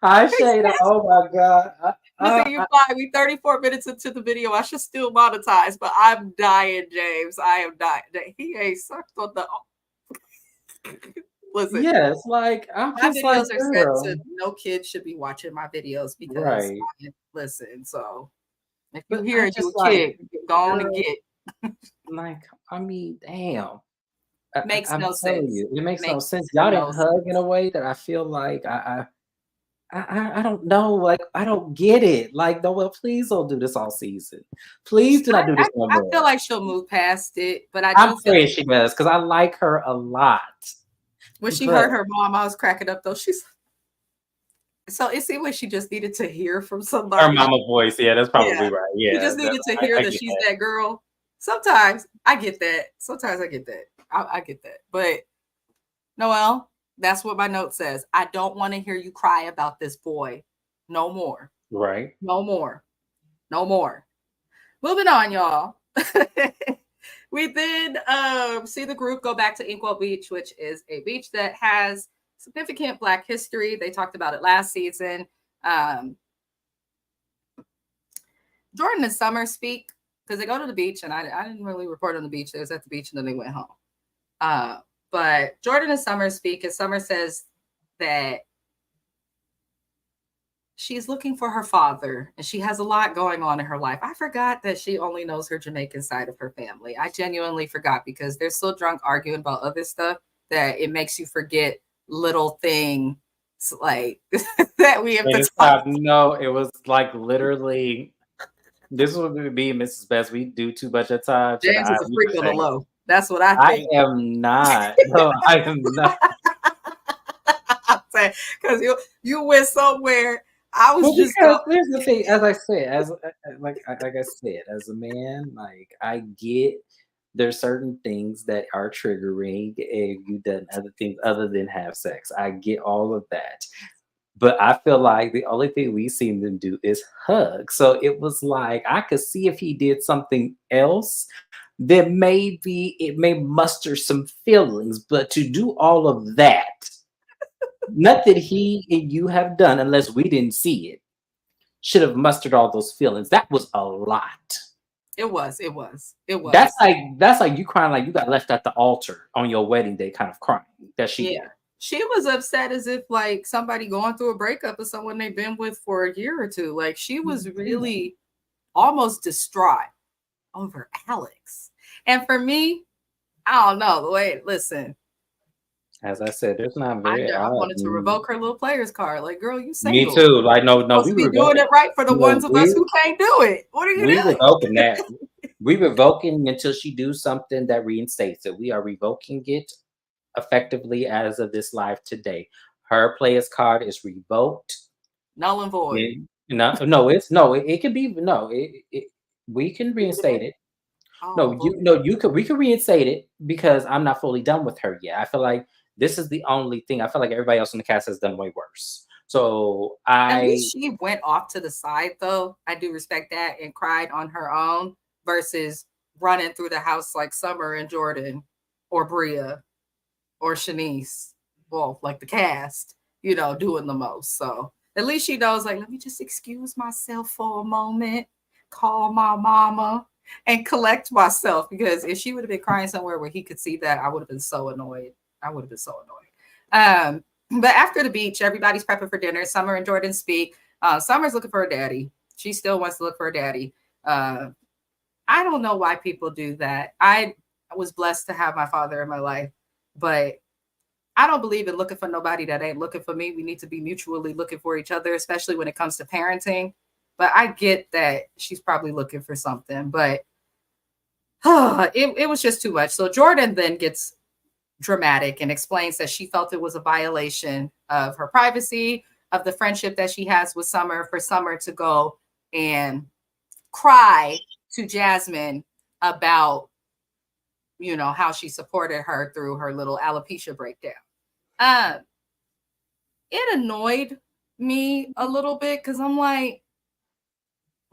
S3: Hi, Shada. Oh my God.
S2: Listen, you fine. We 34 minutes into the video. I should still monetize, but I'm dying, James. I am dying. He ain't sucked on the. Listen.
S3: Yes, like I'm
S2: my
S3: just
S2: videos
S3: like,
S2: are
S3: girl.
S2: set to no kid should be watching my videos because
S3: Right.
S2: listen. So if you
S3: But
S2: hear
S3: I
S2: you
S3: just
S2: a kid, go on
S3: girl,
S2: and get.
S3: like, I mean, damn.
S2: Makes
S3: I'm
S2: no
S3: telling
S2: sense.
S3: you, it makes no
S2: Makes
S3: sense. Y'all
S2: no
S3: didn't hug in a way that I feel like I don't know. Like, I don't get it. Like, Noel, please don't do this all season. Please do not do this no
S2: I
S3: more.
S2: feel like she'll move past it, but
S3: I'm praying she does because I like her a lot.
S2: When she heard her mom, I was cracking up though. So it seemed like she just needed to hear from somebody.
S3: Her mama voice, yeah, that's probably right. Yeah,
S2: she just needed to hear that she's that girl. Sometimes I get that. Sometimes I get that. I get that. But Noel, that's what my note says. I don't want to hear you cry about this boy. No more.
S3: Right.
S2: No more. No more. Moving on, y'all. We then see the group go back to Inkwell Beach, which is a beach that has significant Black history. They talked about it last season. Jordan and Summer speak because they go to the beach, and I didn't really report on the beach. They was at the beach, and then they went home. But Jordan and Summer speak, and Summer says that she's looking for her father, and she has a lot going on in her life. I forgot that she only knows her Jamaican side of her family. I genuinely forgot because they're so drunk arguing about other stuff that it makes you forget little things like that we have to talk.
S3: No, it was like literally. This would be Mrs. Best. We do too much at times.
S2: James is a freak on the low. That's what I think.
S3: I am not. No, I am not.
S2: Because you went somewhere. I was just
S3: here's the thing. As I said, as a man, like I get there's certain things that are triggering if you've done other things other than have sex. I get all of that. But I feel like the only thing we seen them do is hug. So it was like I could see if he did something else, then maybe it may muster some feelings. But to do all of that, nothing he and you have done, unless we didn't see it, should have mustered all those feelings. That was a lot.
S2: It was.
S3: That's like you crying like you got left at the altar on your wedding day, kind of crying. That she did.
S2: She was upset as if like somebody going through a breakup with someone they've been with for a year or two. Like she was really almost distraught over Alex. And for me, I don't know. Listen.
S3: As I said, there's not very.
S2: I wanted to revoke her little player's card. Like, girl, you single.
S3: Me too. Like, no, we
S2: were doing it right for the ones of us who can't do it. What are you doing?
S3: We revoking that. We revoking until she do something that reinstates it. We are revoking it effectively as of this live today. Her player's card is revoked.
S2: Null and void.
S3: It can be we can reinstate it. We can reinstate it because I'm not fully done with her yet. I feel like this is the only thing. I feel like everybody else in the cast has done way worse. So
S2: at least she went off to the side though. I do respect that and cried on her own versus running through the house like Summer and Jordan or Bria or Shanice. Well, like the cast, doing the most. So at least she knows, like, let me just excuse myself for a moment, call my mama, and collect myself. Because if she would have been crying somewhere where he could see that, I would have been so annoyed. But after the beach, everybody's prepping for dinner. Summer and Jordan speak. Summer's looking for her daddy. She still wants to look for her daddy. I don't know why people do that. I was blessed to have my father in my life, but I don't believe in looking for nobody that ain't looking for me. We need to be mutually looking for each other, especially when it comes to parenting. But I get that she's probably looking for something, but it was just too much. So Jordan then gets dramatic and explains that she felt it was a violation of her privacy, of the friendship that she has with Summer, for Summer to go and cry to Jasmine about, how she supported her through her little alopecia breakdown. It annoyed me a little bit because I'm like,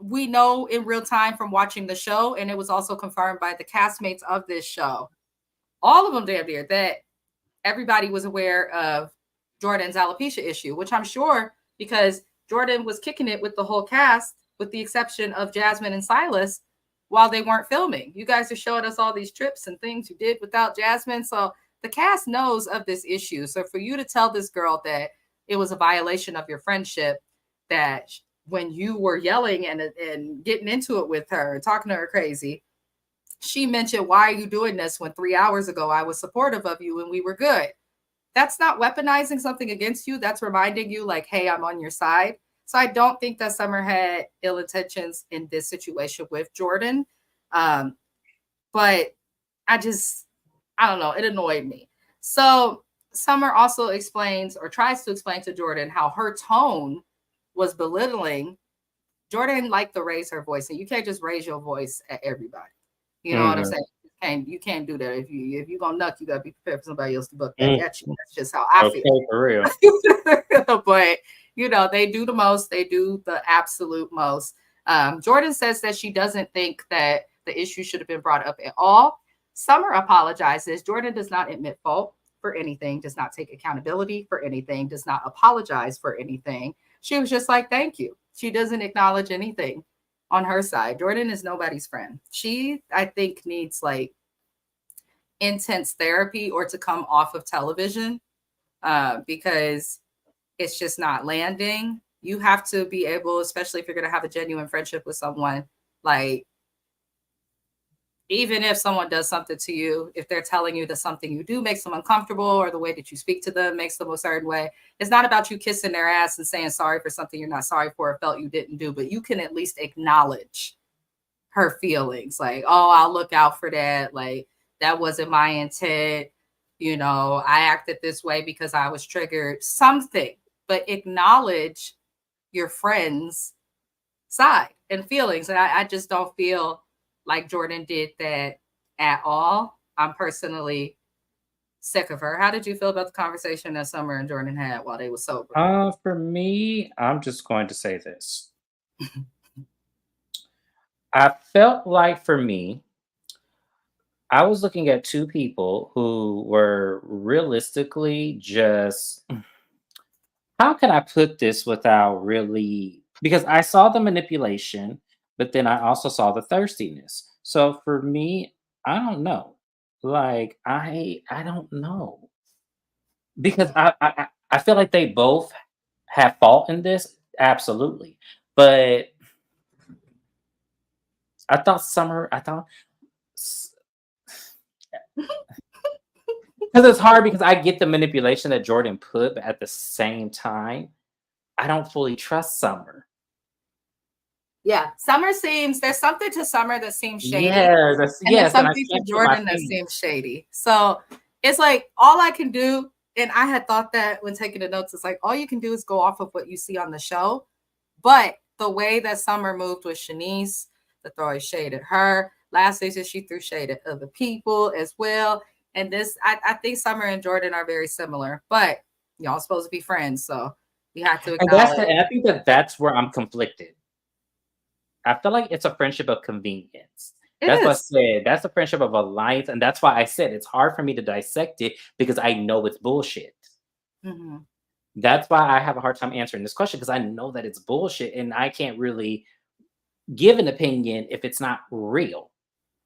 S2: we know in real time from watching the show, and it was also confirmed by the castmates of this show, all of them damn near, that everybody was aware of Jordan's alopecia issue, which I'm sure because Jordan was kicking it with the whole cast, with the exception of Jasmine and Silas, while they weren't filming. You guys are showing us all these trips and things you did without Jasmine. So the cast knows of this issue. So for you to tell this girl that it was a violation of your friendship, that when you were yelling and getting into it with her and talking to her crazy, she mentioned, why are you doing this when 3 hours ago I was supportive of you and we were good? That's not weaponizing something against you. That's reminding you like, hey, I'm on your side. So I don't think that Summer had ill intentions in this situation with Jordan. But I don't know. It annoyed me. So Summer also explains or tries to explain to Jordan how her tone was belittling. Jordan liked to raise her voice, and you can't just raise your voice at everybody. You know what I'm saying? You can't do that. If you're gonna knock, you gotta be prepared for somebody else to buck back at you. That's just how I feel.
S3: For real.
S2: But you know, they do the most, they do the absolute most. Jordan says that she doesn't think that the issue should have been brought up at all. Summer apologizes. Jordan does not admit fault for anything, does not take accountability for anything, does not apologize for anything. She was just like, thank you. She doesn't acknowledge anything on her side. Jordan is nobody's friend. She, I think, needs like intense therapy or to come off of television because it's just not landing. You have to be able, especially if you're going to have a genuine friendship with someone, like, even if someone does something to you, if they're telling you that something you do makes them uncomfortable or the way that you speak to them makes them a certain way, it's not about you kissing their ass and saying sorry for something you're not sorry for or felt you didn't do, but you can at least acknowledge her feelings. Like, oh, I'll look out for that. Like, that wasn't my intent. You know, I acted this way because I was triggered. Something, but acknowledge your friend's side and feelings. And I just don't feel like Jordan did that at all. I'm personally sick of her. How did you feel about the conversation that Summer and Jordan had while they were sober?
S3: For me, I'm just going to say this. I felt like for me, I was looking at two people who were realistically just, how can I put this without really, because I saw the manipulation, but then I also saw the thirstiness. So for me, I don't know. Like I don't know. Because I feel like they both have fault in this, absolutely. But I thought because it's hard because I get the manipulation that Jordan put, but at the same time, I don't fully trust Summer.
S2: Yeah, Summer seems, there's something to Summer that seems shady.
S3: Yes,
S2: and there's something to Jordan that seems shady. So it's like all I can do, and I had thought that when taking the notes, it's like all you can do is go off of what you see on the show. But the way that Summer moved with Shanice, the throwing shade at her, last season she threw shade at other people as well. And this, I think Summer and Jordan are very similar, but y'all supposed to be friends, so you have to acknowledge.
S3: And I think that's where I'm conflicted. I feel like it's a friendship of convenience. That's what I said. That's a friendship of alliance. And that's why I said it's hard for me to dissect it because I know it's bullshit.
S2: Mm-hmm.
S3: That's why I have a hard time answering this question because I know that it's bullshit and I can't really give an opinion if it's not real.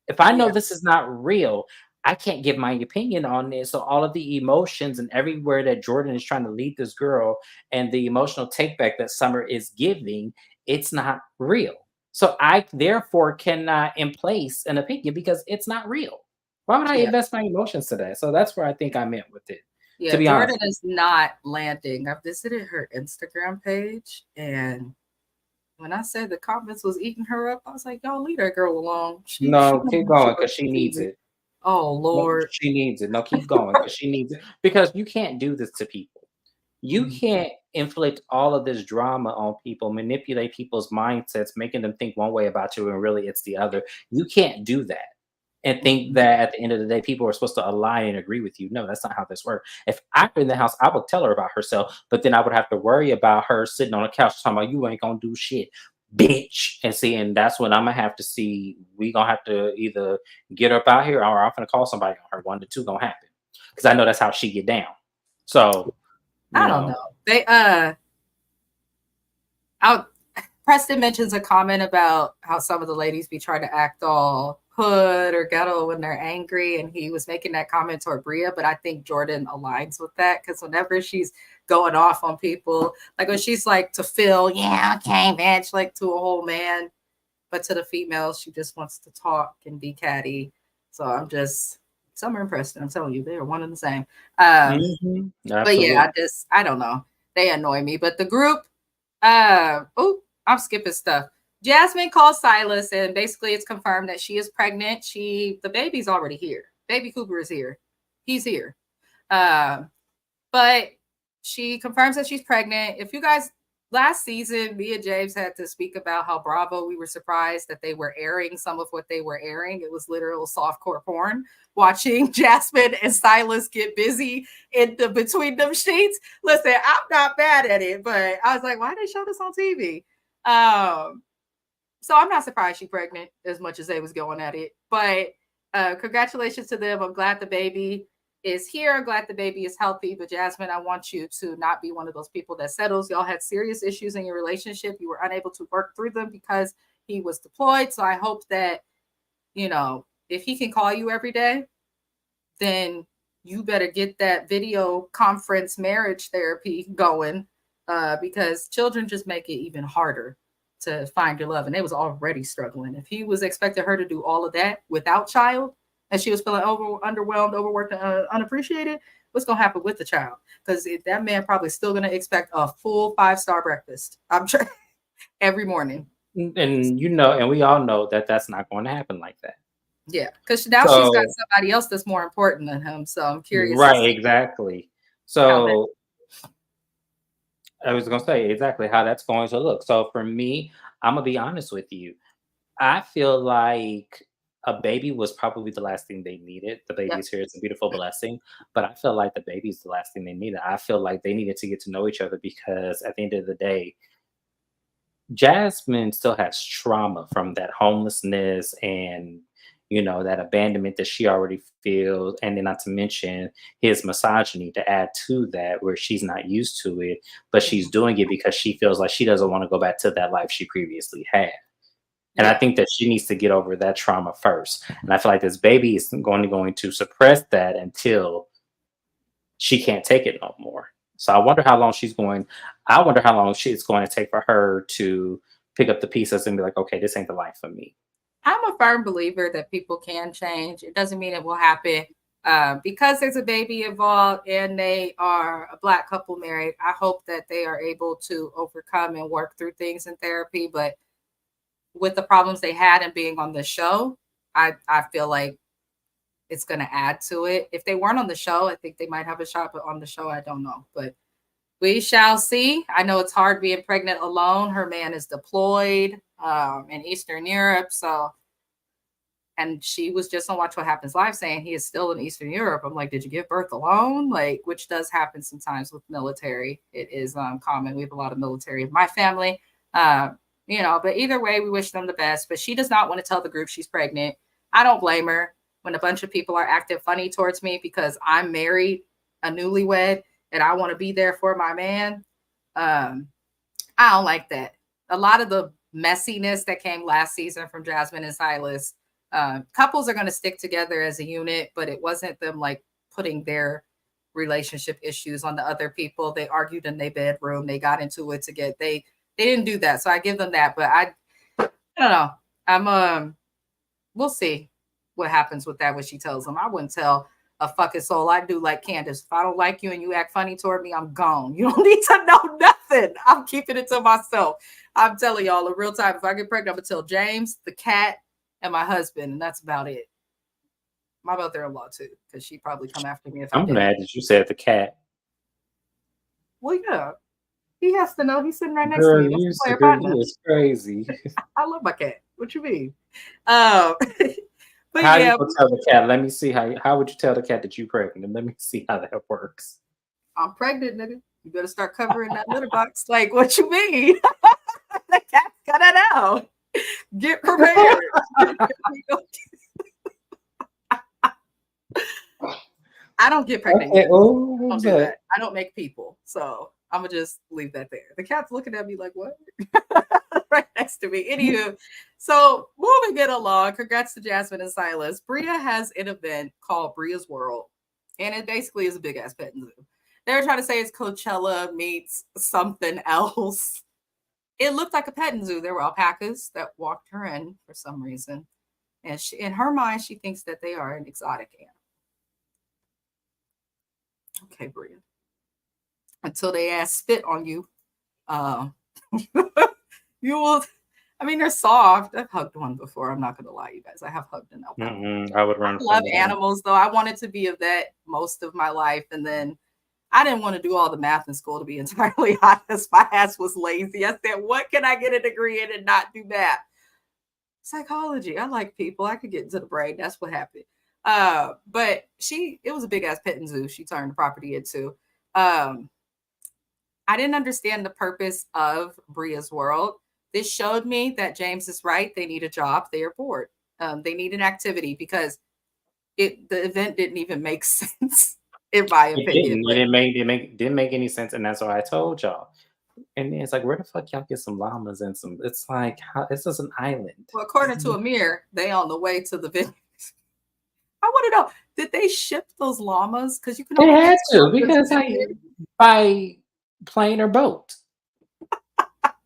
S3: If I know this is not real, I can't give my opinion on this. So all of the emotions and everywhere that Jordan is trying to lead this girl and the emotional takeback that Summer is giving, it's not real. So I therefore cannot place an opinion because it's not real. Why would I invest my emotions to that? So that's where I think I meant with it.
S2: Yeah,
S3: to be
S2: Jordan
S3: honest.
S2: is not landing. I visited her Instagram page, and when I said the comments was eating her up, I was like, y'all leave that girl alone.
S3: Keep going because she needs it.
S2: Oh, Lord.
S3: No, she needs it. No, keep going because she needs it. Because you can't do this to people. You can't inflict all of this drama on people, manipulate people's mindsets, making them think one way about you and really it's the other. You can't do that and think that at the end of the day, people are supposed to align and agree with you. No, that's not how this works. If I were in the house, I would tell her about herself, but then I would have to worry about her sitting on a couch talking about you ain't gonna do shit. bitch. And that's when I'm gonna have to see. We gonna have to either get her up out here, or I'm gonna call somebody on her. One to two gonna happen, because I know that's how she get down. So
S2: I don't know. They Preston mentions a comment about how some of the ladies be trying to act all hood or ghetto when they're angry, and he was making that comment toward Bria, but I think Jordan aligns with that, because whenever she's going off on people, like when she's like to Phil, yeah, okay, bitch, like to a whole man, but to the females, she just wants to talk and be catty. So I'm just Summer and Preston, I'm telling you, they are one and the same. But yeah, I don't know. They annoy me. But the group, I'm skipping stuff. Jasmine calls Silas, and basically it's confirmed that she is pregnant. The baby's already here. Baby Cooper is here. He's here. But she confirms that she's pregnant. If you guys, last season, me and James had to speak about how Bravo, we were surprised that they were airing some of what they were airing. It was literal softcore porn. Watching Jasmine and Silas get busy between them sheets. Listen, I'm not bad at it, but I was like, why did they show this on TV? So I'm not surprised she's pregnant as much as they was going at it. But congratulations to them. I'm glad the baby is here. I'm glad the baby is healthy. But Jasmine, I want you to not be one of those people that settles. Y'all had serious issues in your relationship. You were unable to work through them because he was deployed. So I hope that, if he can call you every day, then you better get that video conference marriage therapy going, because children just make it even harder to find your love. And they was already struggling. If he was expecting her to do all of that without child, and she was feeling underwhelmed, overworked, unappreciated, what's going to happen with the child? Because that man probably still going to expect a full 5-star breakfast. I'm sure every morning.
S3: And and we all know that that's not going to happen like that.
S2: Yeah, because now she's got somebody else that's more important than him. So I'm curious.
S3: Right, exactly. So I was going to say exactly how that's going to look. So for me, I'm going to be honest with you. I feel like a baby was probably the last thing they needed. The baby's here. It's a beautiful blessing. But I feel like the baby's the last thing they needed. I feel like they needed to get to know each other, because at the end of the day, Jasmine still has trauma from that homelessness and that abandonment that she already feels, and then not to mention his misogyny to add to that, where she's not used to it, but she's doing it because she feels like she doesn't want to go back to that life she previously had. And I think that she needs to get over that trauma first. And I feel like this baby is going to suppress that until she can't take it no more. So I wonder how long it's going to take for her to pick up the pieces and be like, okay, this ain't the life for me.
S2: I'm a firm believer that people can change. It doesn't mean it will happen because there's a baby involved and they are a Black couple married. I hope that they are able to overcome and work through things in therapy. But with the problems they had and being on the show, I feel like it's going to add to it. If they weren't on the show, I think they might have a shot, but on the show, I don't know. But we shall see. I know it's hard being pregnant alone. Her man is deployed in Eastern Europe. And she was just on Watch What Happens Live saying he is still in Eastern Europe. I'm like, did you give birth alone? Which does happen sometimes with military. It is common. We have a lot of military in my family. But either way, we wish them the best. But she does not want to tell the group she's pregnant. I don't blame her when a bunch of people are acting funny towards me because I'm married, a newlywed, and I want to be there for my man. I don't like that. A lot of the messiness that came last season from Jasmine and Silas, couples are going to stick together as a unit, but it wasn't them putting their relationship issues on the other people. They argued in their bedroom. They got into it they didn't do that. So I give them that, but I don't know. We'll see what happens with that when she tells them. I wouldn't tell a fucking soul. I do like Candace. If I don't like you and you act funny toward me, I'm gone. You don't need to know nothing. I'm keeping it to myself. I'm telling y'all in real time. If I get pregnant, I'm gonna tell James, the cat, and my husband, and that's about it. My mother-in-law too, because she'd probably come after me if
S3: I'm mad that you said the cat.
S2: Well, yeah. He has to know. He's sitting right next to me.
S3: You is crazy.
S2: I love my cat. What you mean?
S3: But how you gonna tell the cat? Let me see how would you tell the cat that you're pregnant? Let me see how that works.
S2: I'm pregnant, nigga. You better start covering that litter box. What you mean? The cat's Find that out. Get prepared. I don't get pregnant.
S3: Okay.
S2: Don't do that. I don't make people. So I'm going to just leave that there. The cat's looking at me like, what? Right next to me. Anywho, so moving it along, congrats to Jasmine and Silas. Bria has an event called Bria's World, and it basically is a big ass petting zoo. They were trying to say it's Coachella meets something else. It looked like a petting zoo. There were alpacas that walked her in for some reason, and she, in her mind, she thinks that they are an exotic animal. Okay, Bria. Until they ass spit on you, you will. I mean, they're soft. I've hugged one before. I'm not going to lie, you guys. I have hugged an alpaca.
S3: I would run.
S2: I love animals, though. I wanted to be a vet most of my life, and then I didn't want to do all the math in school, to be entirely honest. My ass was lazy. I said, what can I get a degree in and not do math? Psychology. I like people. I could get into the brain. That's what happened. But it was a big ass petting zoo she turned the property into. I didn't understand the purpose of Bria's World. This showed me that James is right. They need a job. They are bored. They need an activity because the event didn't even make sense, in my opinion.
S3: It didn't make any sense, and that's why I told y'all. And then it's like, where the fuck y'all get some llamas and some? It's like, this is an island.
S2: Well, according to Amir, they on the way to the Vineyard. I want to know, did they ship those llamas? Because you can.
S3: They had to, because by plane or boat.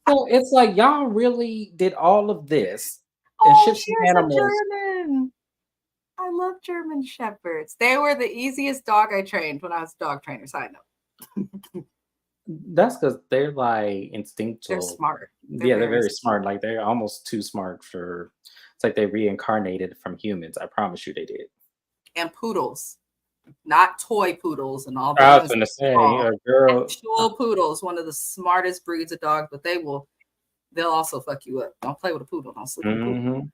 S3: So it's like, y'all really did all of this and shipped some animals.
S2: German. I love German shepherds. They were the easiest dog I trained when I was a dog trainer. Side note.
S3: That's because they're like instinctual.
S2: They're smart.
S3: They're very smart. Like, they're almost too smart for. It's like they reincarnated from humans. I promise you, they did.
S2: And poodles, not toy poodles and all that.
S3: I was going to say, girl.
S2: Actual poodles, one of the smartest breeds of dogs, but they'll also fuck you up. Don't play with a poodle. Don't sleep with a poodle.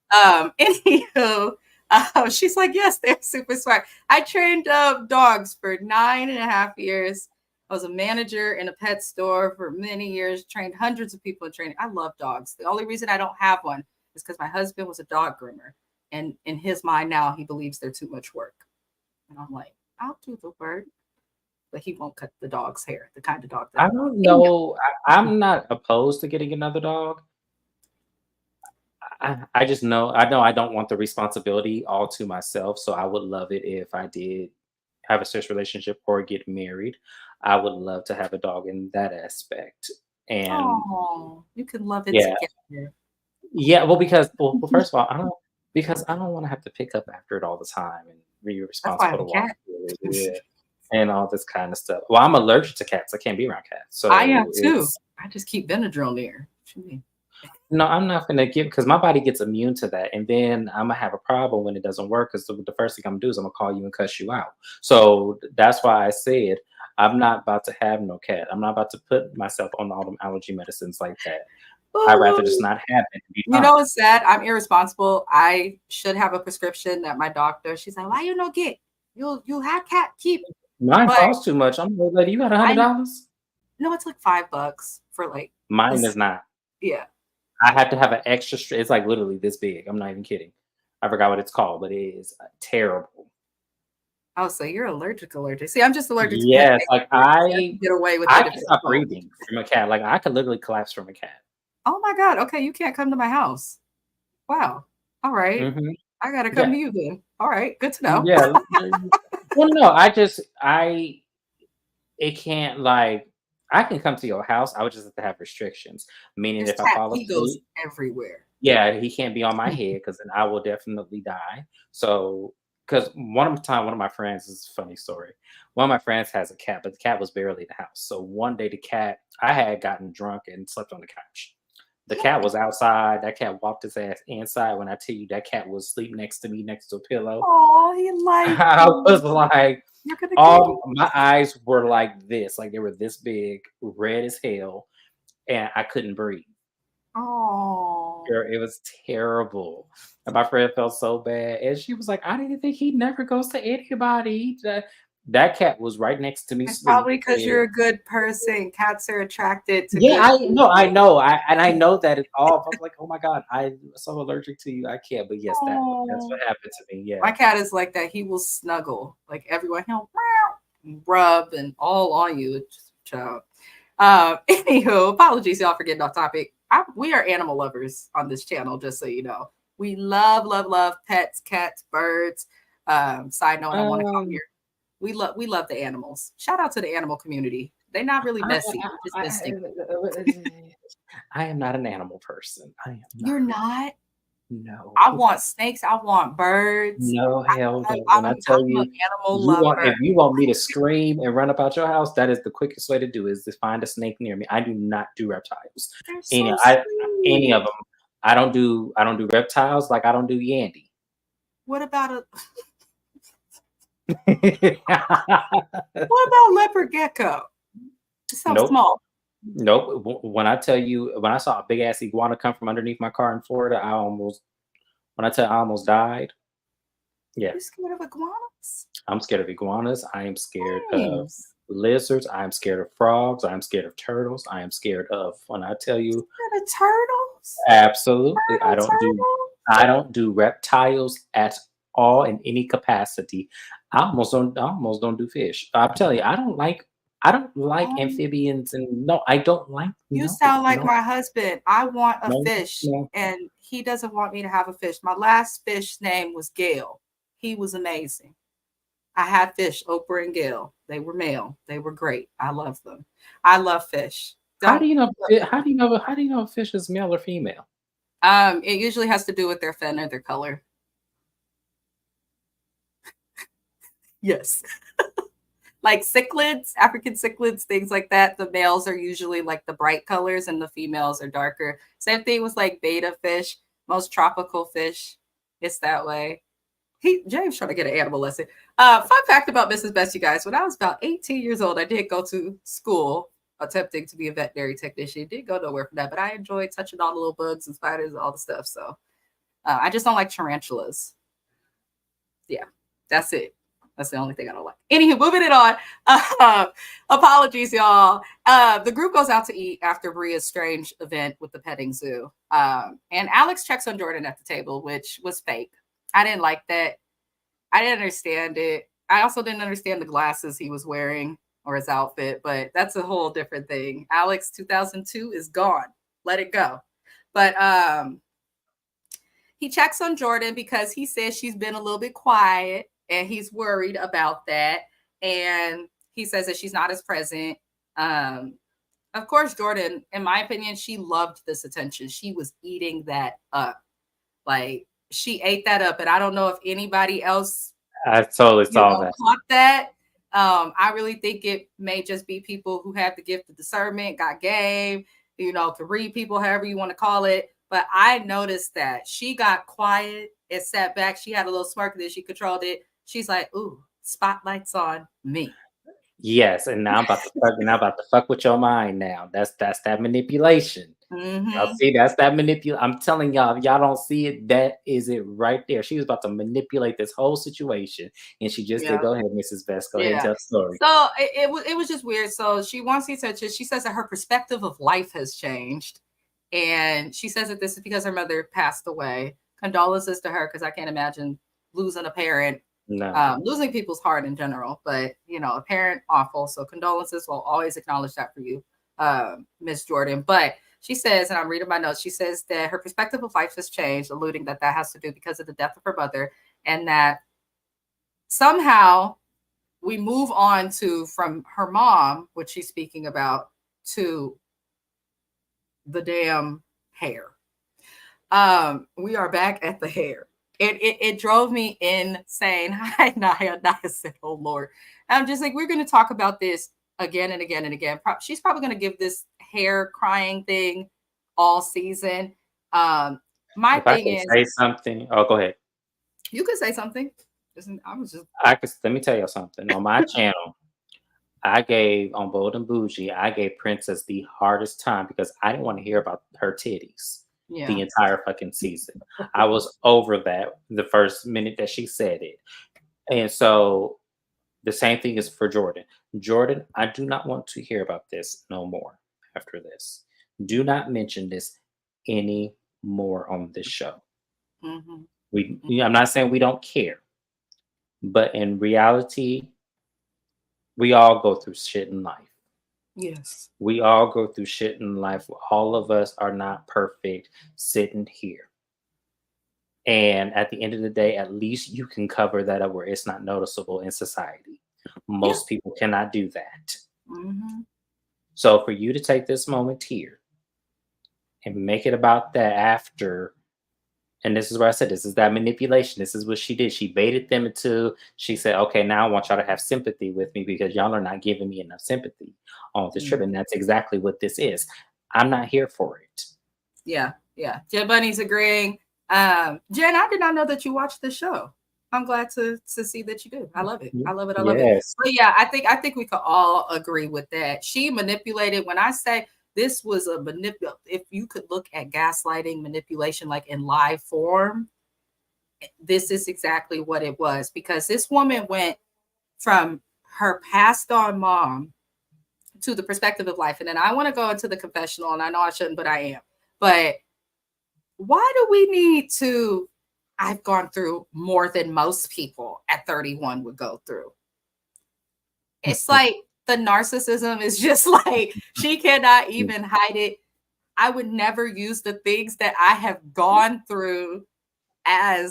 S2: Anywho, she's like, yes, they're super smart. I trained dogs for 9.5 years. I was a manager in a pet store for many years, trained hundreds of people in training. I love dogs. The only reason I don't have one is because my husband was a dog groomer. And in his mind now, he believes they're too much work. And I'm like, I'll do the work. But he won't cut the dog's hair, the kind of dog that
S3: I don't know. I'm not opposed to getting another dog. I just know I don't want the responsibility all to myself. So I would love it if I did have a serious relationship or get married. I would love to have a dog in that aspect. And
S2: you can love it together.
S3: Yeah, well, first of all, I don't want to have to pick up after it all the time and be responsible to watch it and all this kind of stuff. Well, I'm allergic to cats. I can't be around cats. So
S2: I am too. I just keep Benadryl near.
S3: No, I'm not gonna because my body gets immune to that, and then I'm gonna have a problem when it doesn't work. Because the first thing I'm gonna do is I'm gonna call you and cuss you out. So that's why I said I'm not about to have no cat. I'm not about to put myself on all them allergy medicines like that. I'd rather just not have it.
S2: You know what's sad? I'm irresponsible. I should have a prescription that my doctor. She's like, "Why you no get? You have cat keep."
S3: Mine costs too much. I'm like, lady, you got $100?
S2: No, it's like $5 for like.
S3: Mine is not.
S2: Yeah.
S3: I have to have an extra. It's like literally this big. I'm not even kidding. I forgot what it's called, but it is terrible.
S2: Oh, so you're allergic. See, I'm just allergic to
S3: cats. Like
S2: I get away with it.
S3: I can stop breathing from a cat. Like I could literally collapse from a cat.
S2: Oh my God. Okay, you can't come to my house. Wow. All right. Mm-hmm. I gotta come to you then. All right, good to know.
S3: Yeah. Well, no, it can't like. I can come to your house. I would just have to have restrictions. Meaning, if I fall asleep,
S2: he goes everywhere.
S3: Yeah, he can't be on my head because then I will definitely die. So, because one of my friends, is a funny story. One of my friends has a cat, but the cat was barely in the house. So one day, I had gotten drunk and slept on the couch. The cat was outside. That cat walked his ass inside. When I tell you, that cat was asleep next to me, next to a pillow.
S2: Oh, he liked.
S3: I was like. All my eyes were like this, like they were this big, red as hell, and I couldn't breathe.
S2: Oh,
S3: it was terrible. And my friend felt so bad, and she was like, "I didn't think he never goes to anybody." That cat was right next to me.
S2: It's probably because you're a good person. Cats are attracted to good people.
S3: I know. I know that it's all. I'm like, oh my God, I'm so allergic to you. I can't. But yes, that's what happened to me. Yeah.
S2: My cat is like that. He will snuggle. Like everyone, he'll rub and all on you. It's just child. Anywho, apologies y'all for getting off topic. We are animal lovers on this channel, just so you know. We love pets, cats, birds. Side note, I want to come here. We love the animals. Shout out to the animal community. They're not really messy.
S3: I am not an animal person. I am not.
S2: You're not?
S3: No.
S2: I want snakes. I want birds.
S3: No, hell no. When I tell you, if you want me to scream and run up out your house, that is the quickest way to do it, is to find a snake near me. I do not do reptiles. Any of them. I don't do reptiles like I don't do Yandy.
S2: What about what about leopard gecko? It sounds small.
S3: Nope. When I tell you, when I saw a big ass iguana come from underneath my car in Florida, I almost died. Yeah.
S2: You're scared of iguanas?
S3: I'm scared of iguanas. I am scared of lizards. I am scared of frogs. I am scared of turtles. I am scared of, when I tell you,
S2: scared of turtles?
S3: Absolutely. I don't do reptiles at all in any capacity. I almost don't do fish. I'm telling you, I don't like amphibians, and no, I don't like.
S2: You sound like my husband. I want a fish, and he doesn't want me to have a fish. My last fish name was Gail. He was amazing. I had fish, Oprah and Gail. They were male. They were great. I love them. I love fish.
S3: How do you know if fish is male or female?
S2: It usually has to do with their fin or their color. Yes. Like cichlids, African cichlids, things like that. The males are usually like the bright colors and the females are darker. Same thing with like betta fish, most tropical fish. It's that way. James trying to get an animal lesson. Fun fact about Mrs. Best, you guys. When I was about 18 years old, I did go to school attempting to be a veterinary technician. Didn't go nowhere from that, but I enjoyed touching all the little bugs and spiders and all the stuff. So I just don't like tarantulas. Yeah, that's it. That's the only thing I don't like. Anywho, moving it on. Apologies, y'all. The group goes out to eat after Bria's strange event with the petting zoo. And Alex checks on Jordan at the table, which was fake. I didn't like that. I didn't understand it. I also didn't understand the glasses he was wearing or his outfit, but that's a whole different thing. Alex 2002 is gone. Let it go. But he checks on Jordan because he says she's been a little bit quiet. And he's worried about that. And he says that she's not as present. Of course, Jordan, in my opinion, she loved this attention. She was eating that up. Like, she ate that up. And I don't know if anybody else
S3: I totally saw that.
S2: Caught that. I really think it may just be people who have the gift of discernment, got game, could read people, however you want to call it. But I noticed that she got quiet and sat back. She had a little smirk and then she controlled it. She's like, ooh, spotlight's on me.
S3: Yes, and now I'm about to fuck with your mind now. That's that manipulation.
S2: Mm-hmm.
S3: Y'all see, that's that manipulation. I'm telling y'all, if y'all don't see it, that is it right there. She was about to manipulate this whole situation, and she just did. Go ahead, Mrs. Best. Go ahead and tell the story.
S2: So it was just weird. So she wants the attention. She says that her perspective of life has changed, and she says that this is because her mother passed away. Condolences to her, because I can't imagine losing a parent.
S3: No.
S2: Losing people's heart in general, but a parent, awful. So condolences. We'll always acknowledge that for you, Miss Jordan. But she says, and I'm reading my notes, she says that her perspective of life has changed, alluding that has to do because of the death of her mother, and that somehow we move on from her mom, which she's speaking about, to the damn hair. We are back at the hair. It drove me insane. Hi, Naya. Naya said, oh, Lord. I'm just like, we're going to talk about this again and again and again. She's probably going to give this hair crying thing all season. My thing is...
S3: say something. Oh, go ahead.
S2: You could say something.
S3: Let me tell you something. On my channel, on Bold and Bougie, I gave Princess the hardest time because I didn't want to hear about her titties. Yeah. The entire fucking season. I was over that the first minute that she said it. And so The same thing is for Jordan. Jordan, I do not want to hear about this no more after this. Do not mention this anymore on this show.
S2: Mm-hmm.
S3: I'm not saying we don't care, but in reality, we all go through shit in life.
S2: Yes.
S3: We all go through shit in life. All of us are not perfect sitting here. And at the end of the day, at least you can cover that up where it's not noticeable in society. Most people cannot do that.
S2: Mm-hmm.
S3: So for you to take this moment here and make it about that after, and this is where I said, this is that manipulation. This is what she did. She baited them until she said, okay, now I want y'all to have sympathy with me because y'all are not giving me enough sympathy on this trip. And that's exactly what this is. I'm not here for it.
S2: Yeah. Yeah. Jen Bunny's agreeing. Jen, I did not know that you watched the show. I'm glad to see that you do. I love it. I love it. I love it. But yeah, I think we could all agree with that. She manipulated. When I say this was a if you could look at gaslighting, manipulation, like in live form, this is exactly what it was, because this woman went from her passed on mom to the perspective of life. And then I want to go into the confessional, and I know I shouldn't, but I am. But why do we need to? I've gone through more than most people at 31 would go through. It's like the narcissism is just like, she cannot even hide it. I would never use the things that I have gone through to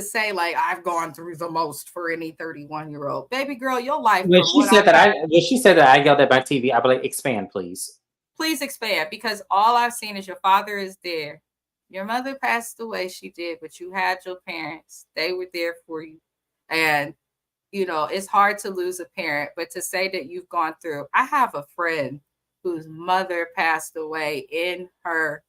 S2: say like I've gone through the most for any 31-year-old. Baby girl, your life.
S3: When she said that I yelled at my TV, I'd be like, expand, please. Please
S2: expand, because all I've seen is your father is there. Your mother passed away, she did, but you had your parents. They were there for you. And, you know, it's hard to lose a parent, but to say that you've gone through, I have a friend whose mother passed away in her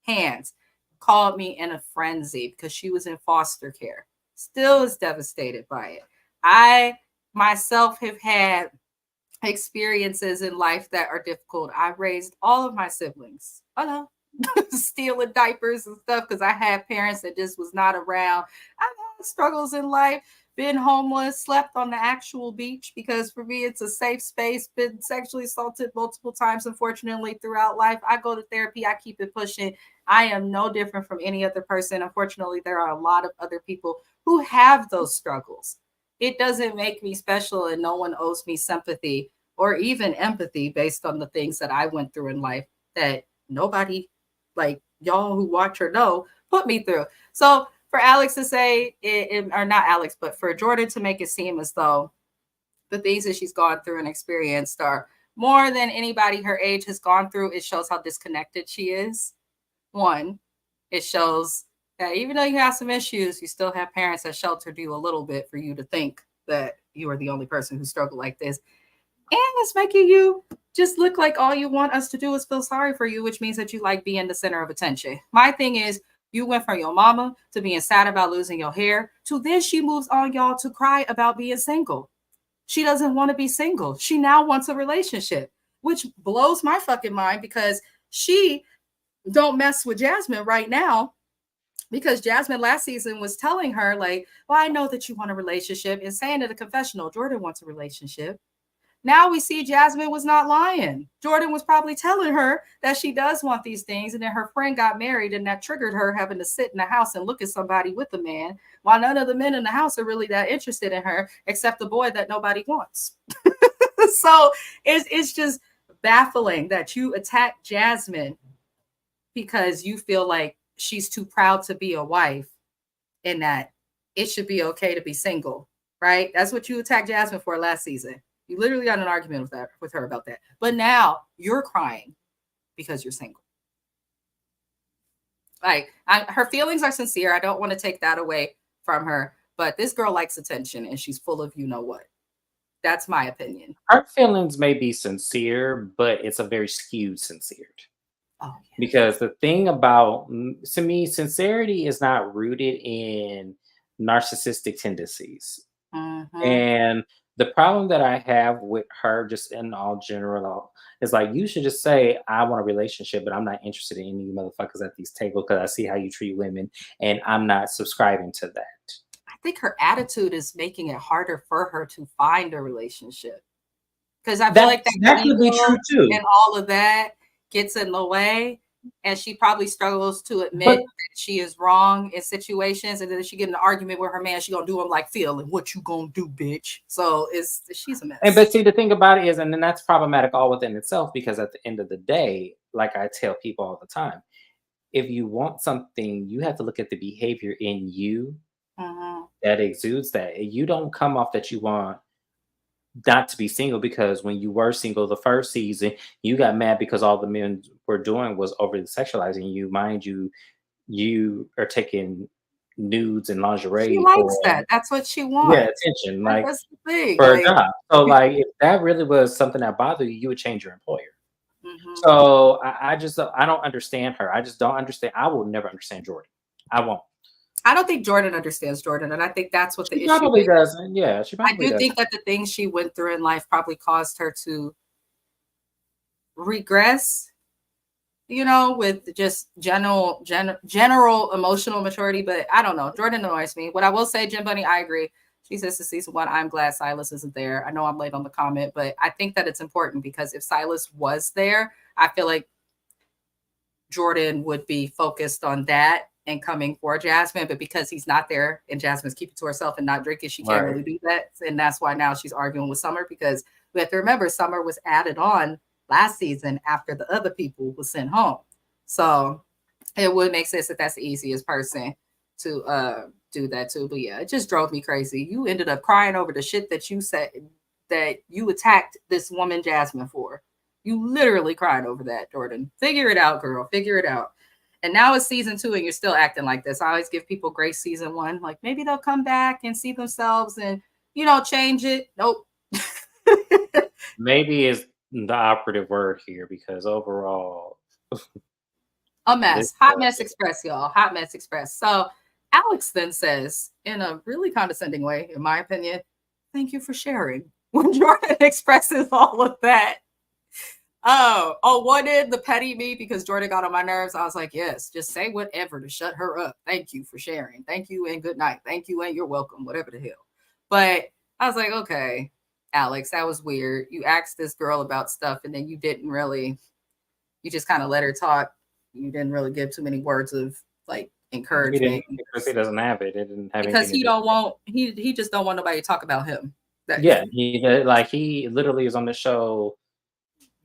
S2: hands, called me in a frenzy because she was in foster care. Still is devastated by it. I myself have had experiences in life that are difficult. I raised all of my siblings. Stealing diapers and stuff because I had parents that just was not around. I've had struggles in life, been homeless, slept on the actual beach because for me it's a safe space, been sexually assaulted multiple times, unfortunately, throughout life. I go to therapy, I keep it pushing. I am no different from any other person. Unfortunately, there are a lot of other people who have those struggles. It doesn't make me special, and no one owes me sympathy or even empathy based on the things that I went through in life that nobody, like y'all who watch or know, put me through. So for Alex to say, or not Alex, but for Jordan to make it seem as though the things that she's gone through and experienced are more than anybody her age has gone through, it shows how disconnected she is. One, it shows that even though you have some issues, you still have parents that sheltered you a little bit for you to think that you are the only person who struggled like this. And it's making you just look like all you want us to do is feel sorry for you, which means that you like being the center of attention. My thing is, you went from your mama to being sad about losing your hair to then she moves on y'all to cry about being single. She doesn't want to be single. She now wants a relationship, which blows my fucking mind because she don't mess with Jasmine right now, because Jasmine last season was telling her like, well, I know that you want a relationship, and saying at a confessional, Jordan wants a relationship. Now we see Jasmine was not lying. Jordan was probably telling her that she does want these things, and then her friend got married, and that triggered her having to sit in the house and look at somebody with a man, while none of the men in the house are really that interested in her, except the boy that nobody wants. So it's just baffling that you attack Jasmine because you feel like she's too proud to be a wife and that it should be okay to be single, right? That's what you attacked Jasmine for last season. You literally got in an argument with her about that. But now you're crying because you're single. Like, her feelings are sincere. I don't want to take that away from her. But this girl likes attention, and she's full of you know what. That's my opinion.
S3: Her feelings may be sincere, but it's a very skewed sincere.
S2: Oh, yeah.
S3: Because the thing about, to me, sincerity is not rooted in narcissistic tendencies.
S2: Mm-hmm.
S3: And the problem that I have with her, just in all general, is like, you should just say, I want a relationship, but I'm not interested in any motherfuckers at these tables because I see how you treat women, and I'm not subscribing to that.
S2: I think her attitude is making it harder for her to find a relationship. Because I feel like
S3: that could be true too.
S2: And all of that gets in the way. And she probably struggles to admit that she is wrong in situations. And then she get in an argument with her man, she gonna do him like Phil, and what you gonna do, bitch? So she's a mess.
S3: And but see, the thing about it is, and then that's problematic all within itself, because at the end of the day, like I tell people all the time, if you want something, you have to look at the behavior in you that exudes that. You don't come off that you want not to be single, because when you were single the first season, you got mad because all the men were doing was overly sexualizing you. Mind you, you are taking nudes and lingerie.
S2: She likes that. That's what she wants.
S3: Yeah, attention, like
S2: that's the thing.
S3: For a job. So, like, if that really was something that bothered you, you would change your employer. So I don't understand her. I just don't understand. I will never understand Jordan. I won't.
S2: I don't think Jordan understands Jordan, and I think that's what the issue
S3: probably is. Doesn't. Yeah, she probably
S2: I do think that the things she went through in life probably caused her to regress, with just general emotional maturity. But I don't know. Jordan annoys me. What I will say, Jim Bunny, I agree. She says to season 1, I'm glad Silas isn't there. I know I'm late on the comment, but I think that it's important, because if Silas was there, I feel like Jordan would be focused on that and coming for Jasmine. But because he's not there and Jasmine's keeping to herself and not drinking, she can't really do that. And that's why now she's arguing with Summer, because we have to remember Summer was added on last season after the other people was sent home. So it would make sense that that's the easiest person to do that too. But yeah, it just drove me crazy. You ended up crying over the shit that you said that you attacked this woman Jasmine for. You literally cried over that, Jordan. Figure it out, girl. Figure it out. And now it's season 2 and you're still acting like this. I always give people grace season 1. Like, maybe they'll come back and see themselves and, change it. Nope.
S3: Maybe is the operative word here, because overall,
S2: a mess. Hot mess express, y'all. Hot mess express. So Alex then says, in a really condescending way, in my opinion, thank you for sharing. When Jordan expresses all of that, what did the petty me, because Jordan got on my nerves? I was like, yes, just say whatever to shut her up. Thank you for sharing. Thank you and good night. Thank you and you're welcome, whatever the hell. But I was like, okay, Alex, that was weird. You asked this girl about stuff and then you just kind of let her talk. You didn't really give too many words of like encouragement.
S3: Because he doesn't have it. It didn't have
S2: because he don't want he just don't want nobody to talk about him.
S3: He literally is on the show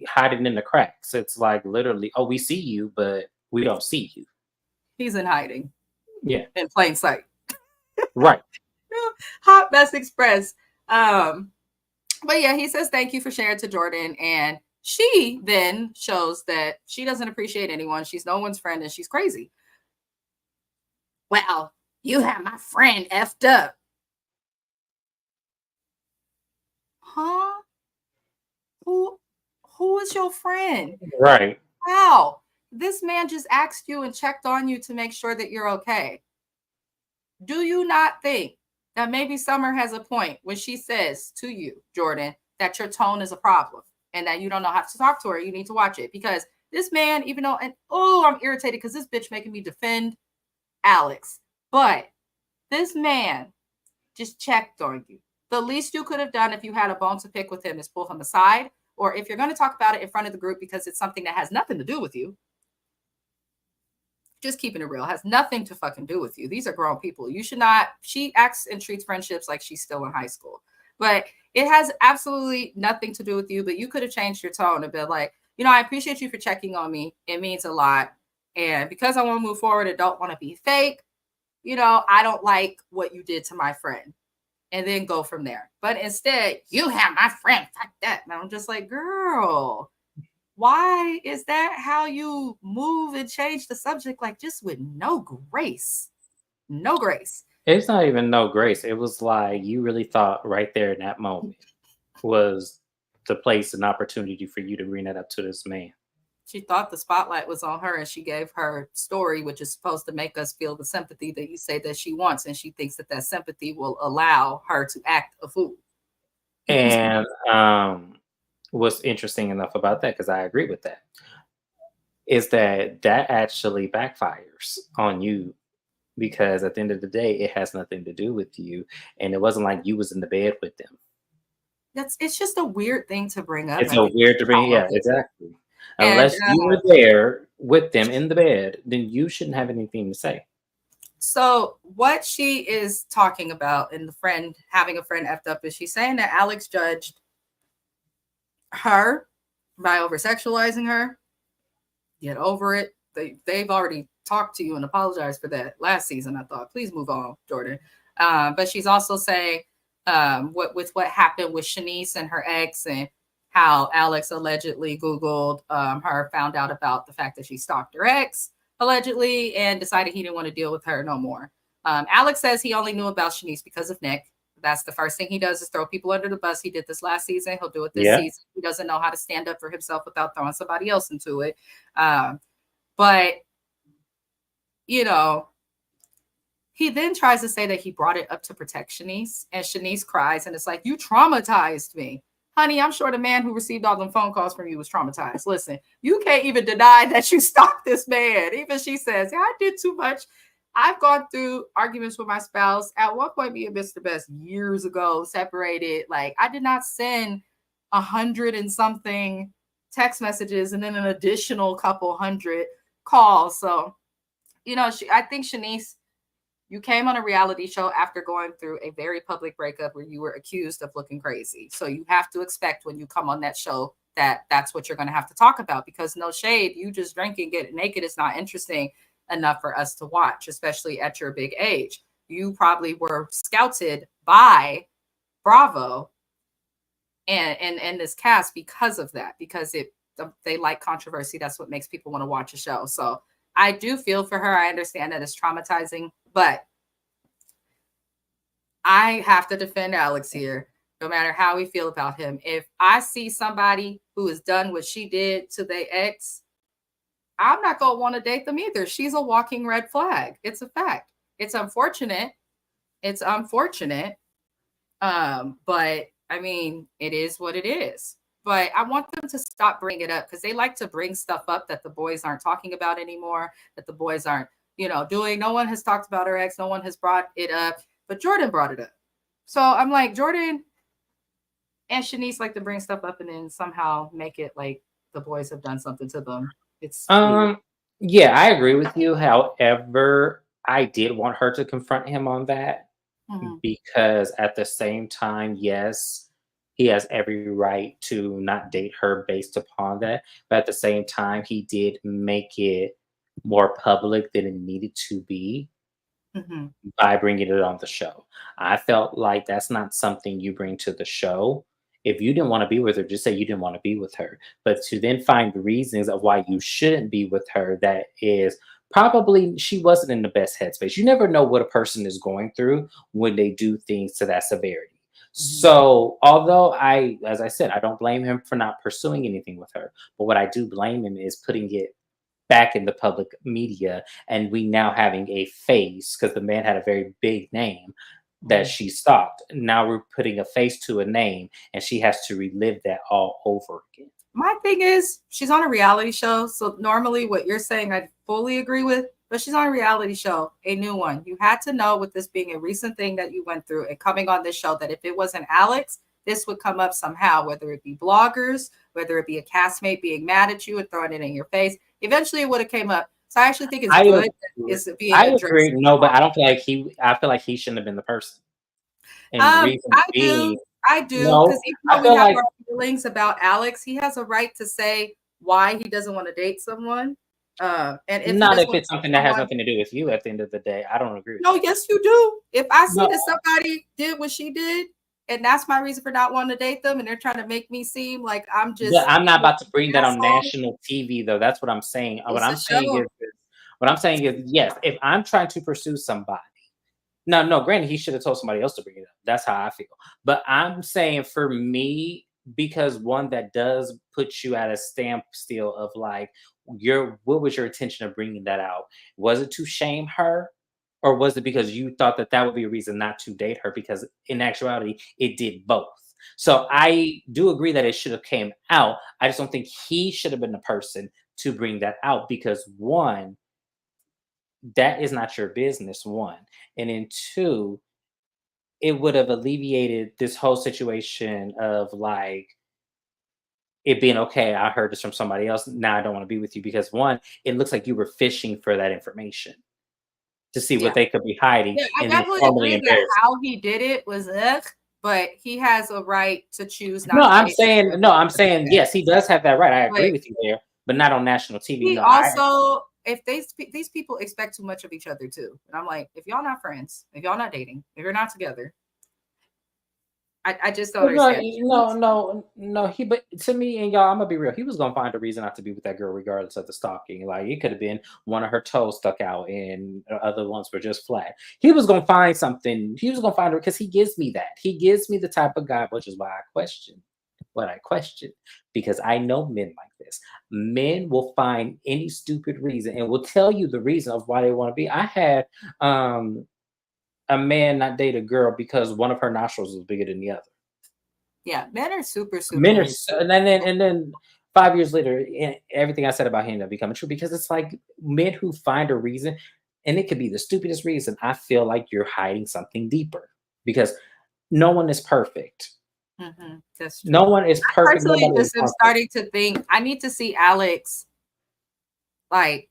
S3: hiding in the cracks. It's like literally, we see you, but we don't see you.
S2: He's in hiding.
S3: Yeah.
S2: In plain sight.
S3: Right.
S2: Hot mess express. But yeah, he says thank you for sharing to Jordan, and she then shows that she doesn't appreciate anyone. She's no one's friend and she's crazy. Well, you have my friend effed up. Huh? Who is your friend?
S3: Right.
S2: How? This man just asked you and checked on you to make sure that you're okay. Do you not think that maybe Summer has a point when she says to you, Jordan, that your tone is a problem and that you don't know how to talk to her? You need to watch it, because this man, even though, I'm irritated because this bitch making me defend Alex, but this man just checked on you. The least you could have done if you had a bone to pick with him is pull him aside, or if you're going to talk about it in front of the group because it's something that has nothing to do with you, just keeping it real, has nothing to fucking do with you. These are grown people. You should not, she acts and treats friendships like she's still in high school, but it has absolutely nothing to do with you. But you could have changed your tone and been like, I appreciate you for checking on me. It means a lot. And because I want to move forward and don't want to be fake, I don't like what you did to my friend. And then go from there. But instead, you have my friend. Fuck that. And I'm just like, girl, why is that how you move and change the subject? Like, just with no grace. No grace.
S3: It's not even no grace. It was like you really thought right there in that moment was the place and opportunity for you to bring that up to this man.
S2: She thought the spotlight was on her, and she gave her story, which is supposed to make us feel the sympathy that you say that she wants. And she thinks that sympathy will allow her to act a fool.
S3: And what's interesting enough about that, because I agree with that, is that actually backfires on you because at the end of the day, it has nothing to do with you, and it wasn't like you was in the bed with them.
S2: It's just a weird thing to bring up.
S3: It's a weird to bring, yeah, exactly.
S2: And
S3: Unless you were there with them in the bed, then you shouldn't have anything to say.
S2: So what she is talking about in the friend having a friend effed up is she's saying that Alex judged her by over sexualizing her. Get over it. They've already talked to you and apologized for that last season. I thought, please move on, Jordan. But she's also saying what happened with Shanice and her ex, and how Alex allegedly Googled her, found out about the fact that she stalked her ex allegedly, and decided he didn't want to deal with her no more. Alex says he only knew about Shanice because of Nick. That's the first thing he does, is throw people under the bus. He did this last season. He'll do it this season. He doesn't know how to stand up for himself without throwing somebody else into it. But, you know, he then tries to say that he brought it up to protect Shanice, and Shanice cries, and it's like, you traumatized me. Honey, I'm sure the man who received all them phone calls from you was traumatized. Listen, you can't even deny that you stalked this man. Even she says, yeah, I did too much. I've gone through arguments with my spouse. At one point, me and Mr. Best years ago separated. Like, I did not send 100 and something text messages and then an additional couple hundred calls. So, you know, I think Shanice, you came on a reality show after going through a very public breakup where you were accused of looking crazy. So you have to expect when you come on that show that that's what you're going to have to talk about, because no shade, you just drinking, get naked is not interesting enough for us to watch, especially at your big age. You probably were scouted by Bravo and this cast because of that, because they like controversy. That's what makes people want to watch a show. So I do feel for her. I understand that it's traumatizing, but I have to defend Alex here, no matter how we feel about him. If I see somebody who has done what she did to their ex, I'm not going to want to date them either. She's a walking red flag. It's a fact. It's unfortunate. It's unfortunate. But I mean, it is what it is. But I want them to stop bringing it up, because they like to bring stuff up that the boys aren't talking about anymore, that the boys aren't, doing. No one has talked about her ex. No one has brought it up, but Jordan brought it up. So I'm like, Jordan and Shanice like to bring stuff up and then somehow make it like the boys have done something to them. It's
S3: yeah, I agree with you. However, I did want her to confront him on that, because at the same time, yes, he has every right to not date her based upon that. But at the same time, he did make it more public than it needed to be by bringing it on the show. I felt like that's not something you bring to the show. If you didn't want to be with her, just say you didn't want to be with her. But to then find reasons of why you shouldn't be with her, that is probably she wasn't in the best headspace. You never know what a person is going through when they do things to that severity. So although as I said, I don't blame him for not pursuing anything with her. But what I do blame him is putting it back in the public media, and we now having a face, because the man had a very big name that she stalked. Now we're putting a face to a name, and she has to relive that all over again.
S2: My thing is, she's on a reality show. So normally what you're saying, I fully agree with, but she's on a reality show, a new one. You had to know, with this being a recent thing that you went through and coming on this show, that if it wasn't Alex, this would come up somehow, whether it be bloggers, whether it be a castmate being mad at you and throwing it in your face. Eventually it would have came up. So I actually think it's good. It's being
S3: addressed. Agree. No, but I don't feel like I feel like he shouldn't have been the person. And
S2: I do, because even though we have our feelings about Alex, he has a right to say why he doesn't want to date someone. And
S3: if it's something that has nothing to do with you at the end of the day, I don't agree with
S2: that. Yes, you do. If I see that somebody did what she did, and that's my reason for not wanting to date them, and they're trying to make me seem like I'm just...
S3: Yeah, I'm not about to bring that on national TV, though. That's what I'm saying. What I'm saying is, yes, if I'm trying to pursue somebody, no, granted, he should have told somebody else to bring it up. That's how I feel. But I'm saying, for me, because one, that does put you at a standstill of like, what was your intention of bringing that out? Was it to shame her? Or was it because you thought that would be a reason not to date her? Because in actuality, it did both. So I do agree that it should have came out. I just don't think he should have been the person to bring that out, because one, that is not your business, one. And then two, it would have alleviated this whole situation of like it being okay. I heard this from somebody else. Now I don't want to be with you because one, it looks like you were fishing for that information to see what
S2: Yeah.
S3: they could be hiding,
S2: Yeah, I
S3: and then
S2: definitely
S3: formally
S2: agree that
S3: embarrass.
S2: how he did it was but he has a right to choose
S3: No,
S2: not to date
S3: I'm saying yes, he does have that right. I
S2: but
S3: agree with you there, but not on national TV.
S2: he
S3: No, I
S2: also, if these people expect too much of each other too. And I'm like, if y'all not friends, if y'all not dating, if you're not together, I just don't
S3: well,
S2: understand.
S3: no. But to me and y'all, I'm gonna be real. He was gonna find a reason not to be with that girl, regardless of the stalking. Like it could have been one of her toes stuck out, and other ones were just flat. He was gonna find something. He was gonna find her because he gives me that. He gives me the type of guy, which is why I question what I question, because I know men like this. Men will find any stupid reason and will tell you the reason of why they want to be. I had a man not date a girl because one of her nostrils was bigger than the other.
S2: Yeah, men are super.
S3: Men are, and then 5 years later, everything I said about him ended up becoming true because it's like men who find a reason, and it could be the stupidest reason. I feel like you're hiding something deeper because no one is perfect.
S2: That's true.
S3: No one is
S2: I
S3: perfect.
S2: personally
S3: Nobody is
S2: just am
S3: perfect.
S2: starting to think I need to see Alex like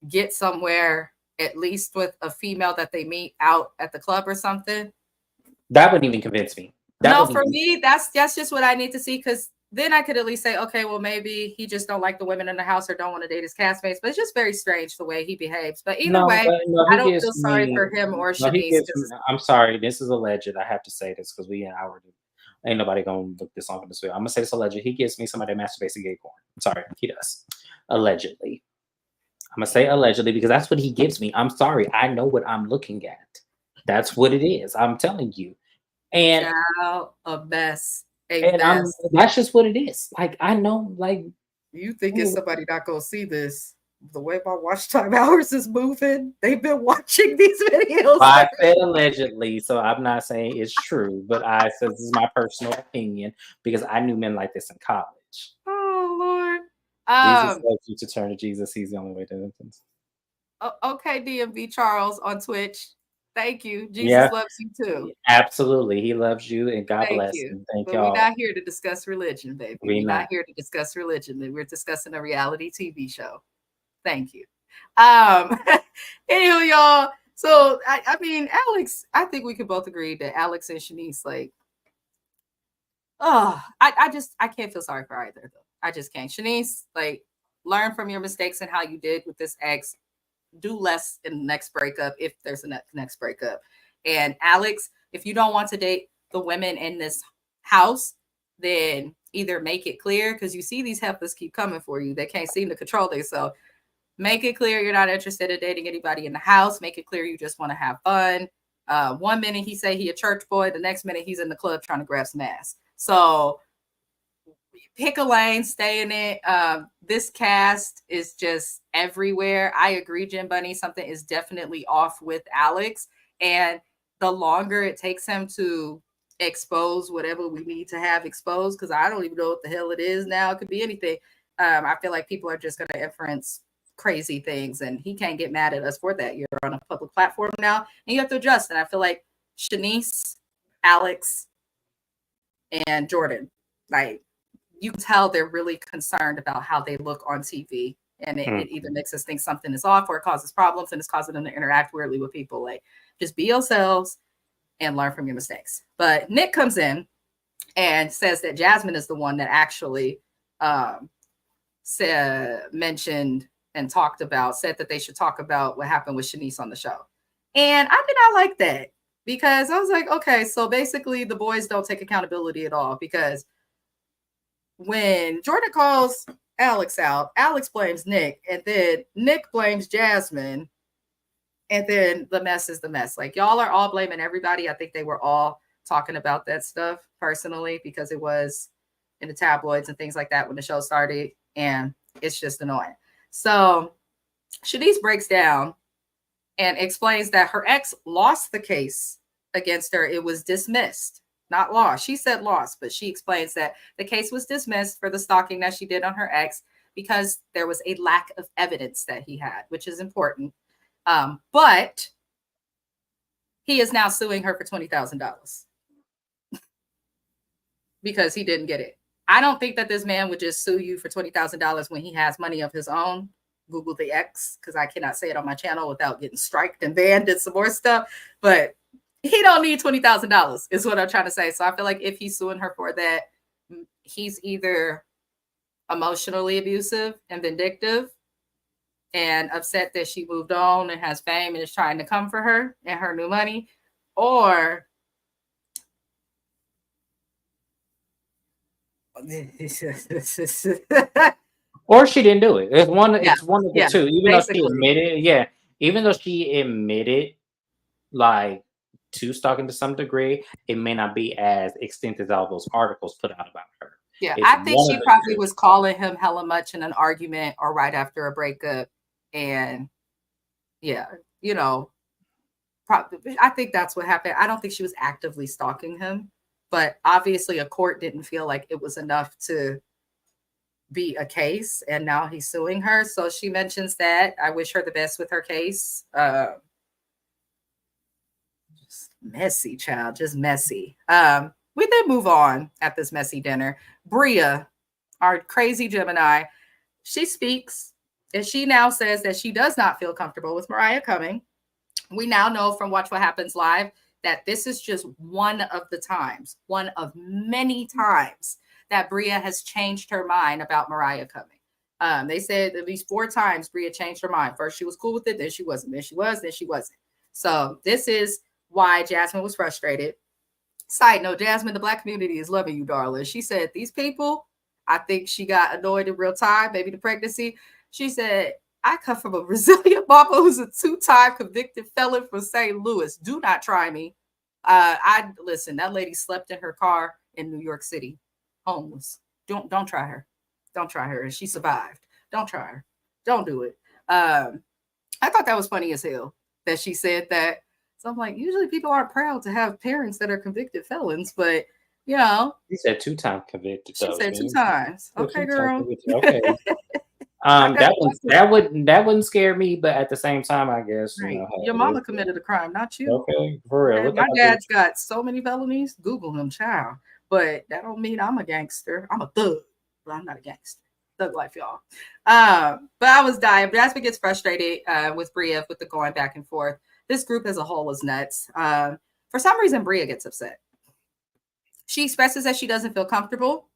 S2: get somewhere at least with a female that they meet out at the club or something.
S3: That wouldn't even convince me.
S2: No, for me, that's just what I need to see, because then I could at least say, okay, well, maybe he just don't like the women in the house or don't want to date his castmates. But it's just very strange the way he behaves. But either way, I don't feel sorry for him or Shanice.
S3: I'm sorry, this is alleged. I have to say this because we in our ain't nobody gonna look this up in this way. I'm gonna say it's alleged. He gives me somebody that masturbates to gay porn. I'm sorry, he does. Allegedly. I'm gonna say allegedly because that's what he gives me. I'm sorry. I know what I'm looking at. That's what it is. I'm telling you. And
S2: Child, a mess.
S3: that's just what it is. Like I know, like
S2: you think it's somebody not gonna see this. The way my watch time hours is moving, they've been watching these videos.
S3: I said allegedly, so I'm not saying it's true, but I said this is my personal opinion because I knew men like this in college.
S2: Oh Lord.
S3: Jesus loves you to turn to Jesus. He's the only way to repentance.
S2: Okay, DMV Charles on Twitch. Thank you. Jesus loves you too.
S3: Absolutely. He loves you and God bless
S2: you.
S3: him. Thank
S2: but
S3: y'all.
S2: We're not here to discuss religion, baby. We're not here to discuss religion. We're discussing a reality TV show. Thank you. Anyway, y'all. So I mean, Alex, I think we could both agree that Alex and Shanice, like, I can't feel sorry for either though. I just can't. Shanice, like, learn from your mistakes and how you did with this ex. Do less in the next breakup if there's a next breakup. And Alex, if you don't want to date the women in this house, then either make it clear, because you see these heifers keep coming for you. They can't seem to control themselves. Make it clear you're not interested in dating anybody in the house. Make it clear you just want to have fun. 1 minute he say he a church boy, the next minute he's in the club trying to grab some ass. So pick a lane, stay in it. This cast is just everywhere. I agree, Jim Bunny. Something is definitely off with Alex. And the longer it takes him to expose whatever we need to have exposed, because I don't even know what the hell it is now. It could be anything. I feel like people are just going to inference crazy things, and he can't get mad at us for that. You're on a public platform now, and you have to adjust. And I feel like Shanice, Alex, and Jordan, like, you can tell they're really concerned about how they look on TV. And it either makes us think something is off or it causes problems and it's causing them to interact weirdly with people. Like, just be yourselves and learn from your mistakes. But Nick comes in and says that Jasmine is the one that actually mentioned and said that they should talk about what happened with Shanice on the show. And I did not like that, because I was like, okay, so basically the boys don't take accountability at all, because when Jordan calls Alex out, Alex blames Nick, and then Nick blames Jasmine, and then the mess is the mess. Like, y'all are all blaming everybody. I think they were all talking about that stuff personally because it was in the tabloids and things like that when the show started, and it's just annoying. So Shanice breaks down and explains that her ex lost the case against her. It was dismissed. Not lost. She said lost, but she explains that the case was dismissed for the stalking that she did on her ex because there was a lack of evidence that he had, which is important. But he is now suing her for $20,000 because he didn't get it. I don't think that this man would just sue you for $20,000 when he has money of his own. Google the X, because I cannot say it on my channel without getting striked and banned and some more stuff. But he don't need $20,000 is what I'm trying to say. So I feel like if he's suing her for that, he's either emotionally abusive and vindictive and upset that she moved on and has fame and is trying to come for her and her new money, or
S3: or she didn't do it. It's one of the two. Even
S2: basically.
S3: though she admitted, even though she admitted like to stalking to some degree, it may not be as extensive as all those articles put out about her.
S2: Yeah, I think she probably was calling him hella much in an argument or right after a breakup. And yeah, you know, probably, I think that's what happened. I don't think she was actively stalking him, but obviously a court didn't feel like it was enough to be a case, and now he's suing her. So she mentions that. I wish her the best with her case. Just messy, child, just messy. We then move on at this messy dinner. Bria, our crazy Gemini, she speaks, and she now says that she does not feel comfortable with Mariah coming. We now know from Watch What Happens Live that this is just one of the times, one of many times that Bria has changed her mind about Mariah coming. They said at least 4 times Bria changed her mind. First she was cool with it, then she wasn't, then she was, then she wasn't. So this is why Jasmine was frustrated. Side note, Jasmine, the Black community is loving you, darling. She said, these people, I think she got annoyed in real time, maybe the pregnancy. She said, I come from a resilient mama who's a 2-time convicted felon from St. Louis. Do not try me. Listen, that lady slept in her car in New York City, homeless. Don't try her. Don't try her. And she survived. Don't try her. Don't do it. I thought that was funny as hell that she said that. So I'm like, usually people aren't proud to have parents that are convicted felons, but you know.
S3: You said 2-time convicted.
S2: She said 2 times. Okay, girl.
S3: Okay. That wouldn't scare me, but at the same time, I guess
S2: right. Your mama committed a crime, not you.
S3: Okay, for real.
S2: Okay? My dad's got so many felonies. Google him, child. But that don't mean I'm a gangster. I'm a thug, but I'm not a gangster. Thug life, y'all. But I was dying. Jasmine gets frustrated with Bria with the going back and forth. This group as a whole is nuts. For some reason, Bria gets upset. She expresses that she doesn't feel comfortable.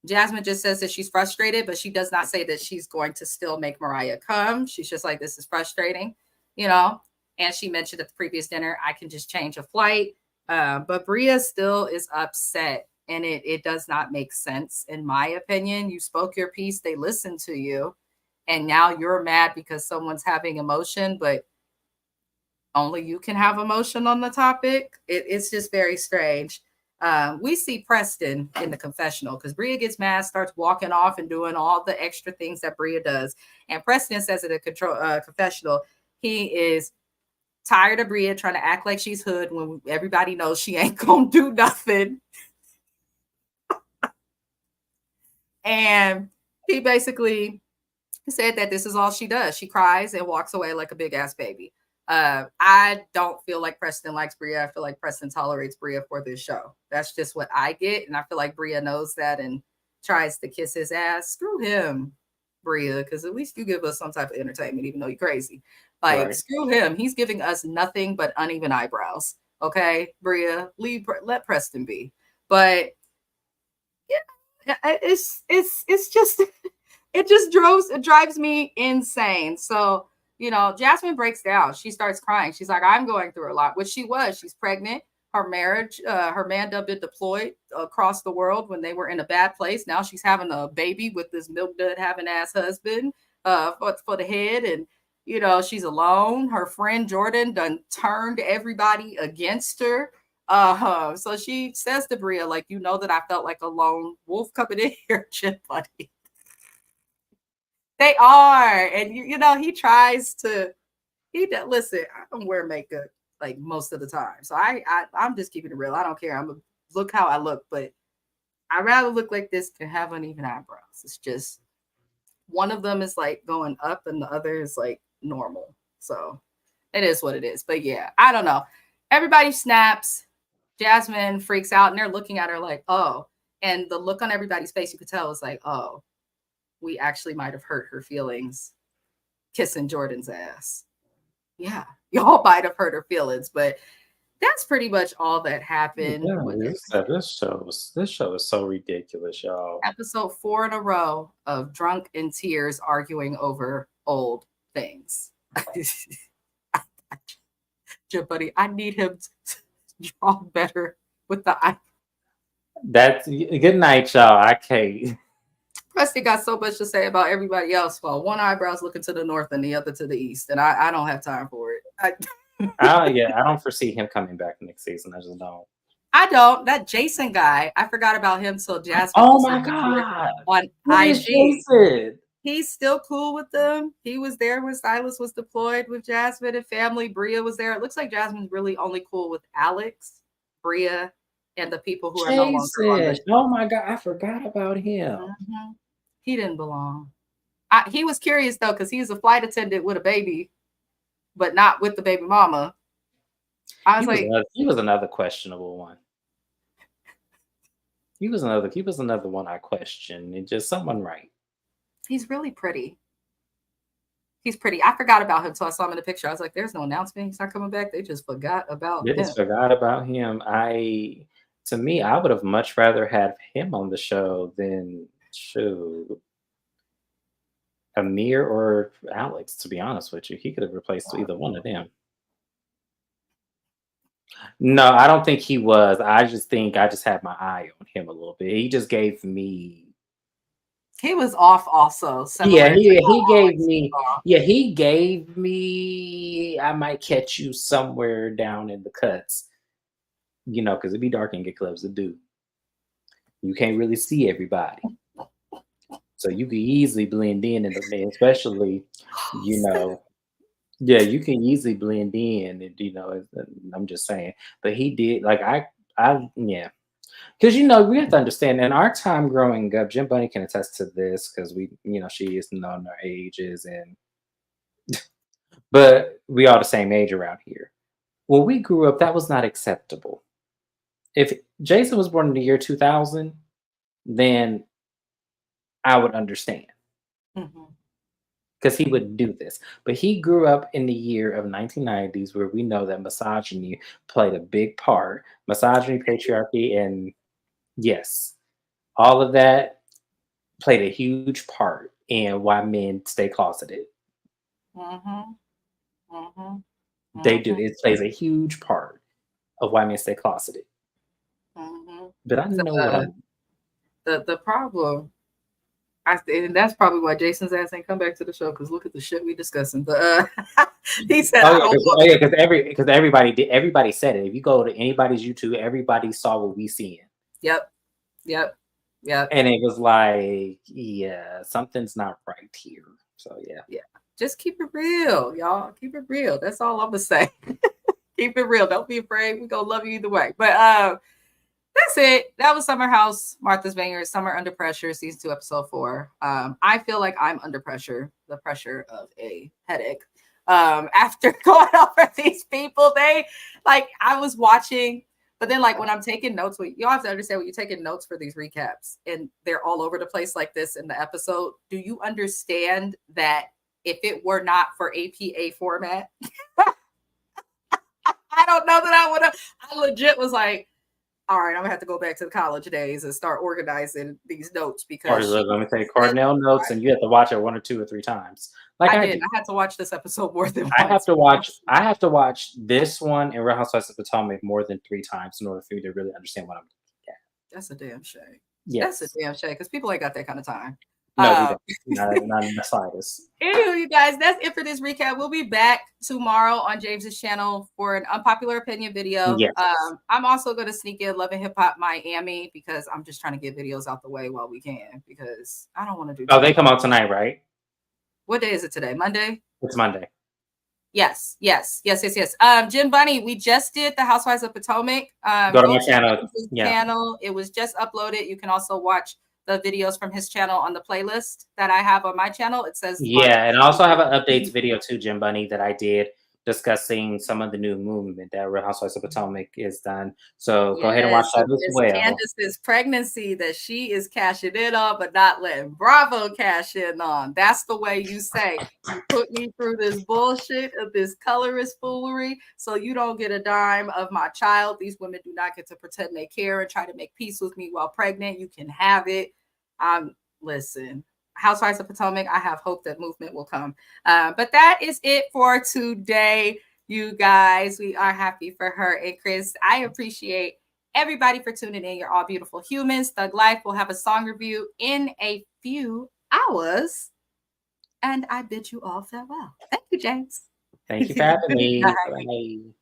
S2: Jasmine just says that she's frustrated, but she does not say that she's going to still make Mariah come. She's just like, this is frustrating, you know? And she mentioned at the previous dinner, I can just change a flight. But Bria still is upset, and it does not make sense, in my opinion. You spoke your piece, they listened to you, and now you're mad because someone's having emotion, but only you can have emotion on the topic. It's just very strange. We see Preston in the confessional because Bria gets mad, starts walking off and doing all the extra things that Bria does. And Preston says in a confessional, he is tired of Bria trying to act like she's hood when everybody knows she ain't gonna do nothing. And he basically said that this is all she does. She cries and walks away like a big ass baby. I don't feel like Preston likes Bria. I feel like Preston tolerates Bria for this show. That's just what I get. And I feel like Bria knows that and tries to kiss his ass. Screw him, Bria, because at least you give us some type of entertainment, even though you're crazy. Like, screw him. He's giving us nothing but uneven eyebrows. Okay, Bria, let Preston be. But yeah, it's just it drives me insane. So, you know, Jasmine breaks down. She starts crying. She's like, I'm going through a lot, which she was. She's pregnant. Her marriage, her man done been deployed across the world when they were in a bad place. Now she's having a baby with this milk dud having ass husband for the head. And, you know, she's alone. Her friend Jordan done turned everybody against her. So she says to Bria, like, you know that I felt like a lone wolf coming in here, chip buddy. They are. And, you know, he tries to, listen, I don't wear makeup like most of the time. So I'm just keeping it real. I don't care. I'm going to look how I look, but I'd rather look like this than have uneven eyebrows. It's just, one of them is like going up and the other is like normal. So it is what it is. But yeah, I don't know. Everybody snaps. Jasmine freaks out and they're looking at her like, oh. And the look on everybody's face, you could tell was like, oh, we actually might have hurt her feelings kissing Jordan's ass. Yeah, y'all might have hurt her feelings, but that's pretty much all that happened.
S3: Yeah, this show is so ridiculous, y'all.
S2: Episode 4 in a row of drunk in tears arguing over old things. Buddy, I need him to draw better with the eye.
S3: That's good night, y'all. I can't.
S2: Preston got so much to say about everybody else while one eyebrow's looking to the north and the other to the east, and I don't have time for it.
S3: I don't foresee him coming back next season. I just don't.
S2: I don't. That Jason guy, I forgot about him till Jasmine.
S3: Oh my god!
S2: On IG, Jason? He's still cool with them. He was there when Silas was deployed with Jasmine and family. Bria was there. It looks like Jasmine's really only cool with Alex, Bria, and the people who are no longer on the show.
S3: Oh my god, I forgot about him.
S2: Mm-hmm. He didn't belong. He was curious though, because he's a flight attendant with a baby, but not with the baby mama.
S3: He was another questionable one. He was another one I questioned. It's just someone right.
S2: He's really pretty. He's pretty. I forgot about him until I saw him in the picture. I was like, there's no announcement. He's not coming back. They just forgot about him. They just
S3: forgot about him. To me, I would have much rather had him on the show than Amir or Alex, to be honest with you. He could have replaced either one of them. No, I don't think he was. I just think I just had my eye on him a little bit. He just gave me.
S2: He was off also.
S3: Yeah, he gave me. Yeah, he gave me. I might catch you somewhere down in the cuts. You know, because it'd be dark and get clubs to do. You can't really see everybody. So you can easily blend in, especially, you know, yeah, you can easily blend in, and you know, I'm just saying. But he did, like, yeah, because you know we have to understand. In our time growing up, Jim Bunny can attest to this because she is known our ages, but we all the same age around here. When we grew up, that was not acceptable. If Jason was born in the year 2000, then I would understand. Because he would do this. But he grew up in the year of 1990s where we know that misogyny played a big part. Misogyny, patriarchy, and yes, all of that played a huge part in why men stay closeted. They do. It plays a huge part of why men stay closeted. But I know what
S2: the problem. And that's probably why Jason's ass ain't come back to the show, because look at the shit we discussing. But he said,
S3: because everybody said it. If you go to anybody's YouTube, everybody saw what we seeing.
S2: Yep.
S3: And it was like, yeah, something's not right here. So yeah.
S2: Just keep it real, y'all. Keep it real. That's all I'm gonna say. Keep it real. Don't be afraid. We gonna love you either way. But that's it. That was Summer House, Martha's Vineyard, Summer Under Pressure, season 2, episode 4. I feel like I'm under pressure, the pressure of a headache. After going over these people, I was watching, but then like when I'm taking notes, you have to understand when you're taking notes for these recaps and they're all over the place like this in the episode. Do you understand that if it were not for APA format, I don't know that I would have. I legit was like, all right, I'm gonna have to go back to the college days and start organizing these notes because
S3: let me take Cardinal notes, and you have to watch it 1 or 2 or 3 times. Like I did.
S2: I had to watch this episode more than once.
S3: I have to watch this one and Real Housewives of Potomac more than 3 times in order for you to really understand what I'm looking at.
S2: That's a damn shame.
S3: Yes.
S2: That's a damn shame because people ain't got that kind of time.
S3: No, we don't. Not in the slightest.
S2: Anyway, you guys, that's it for this recap. We'll be back tomorrow on James's channel for an unpopular opinion video.
S3: Yes.
S2: I'm also going to sneak in Love and Hip Hop Miami because I'm just trying to get videos out the way while we can because I don't want to do.
S3: Oh, they come out tonight, right?
S2: What day is it today? Monday?
S3: It's Monday.
S2: Yes. Jim Bunny, we just did the Housewives of Potomac.
S3: Go to my channel.
S2: Channel. It was just uploaded. You can also watch the videos from his channel on the playlist that I have on my channel. It says
S3: and I also have an updates video too, Jim Bunny, that I did discussing some of the new movement that Real Housewives of Potomac is done. So go ahead and watch that as well.
S2: Candace's pregnancy that she is cashing in on, but not letting Bravo cash in on. That's the way you say, you put me through this bullshit of this colorist foolery, so you don't get a dime of my child. These women do not get to pretend they care and try to make peace with me while pregnant. You can have it. Listen. Housewives of Potomac, I have hope that movement will come. But that is it for today, you guys. We are happy for her and Chris. I appreciate everybody for tuning in. You're all beautiful humans. Thug Life will have a song review in a few hours. And I bid you all farewell. Thank you, James.
S3: Thank you for having me. Bye.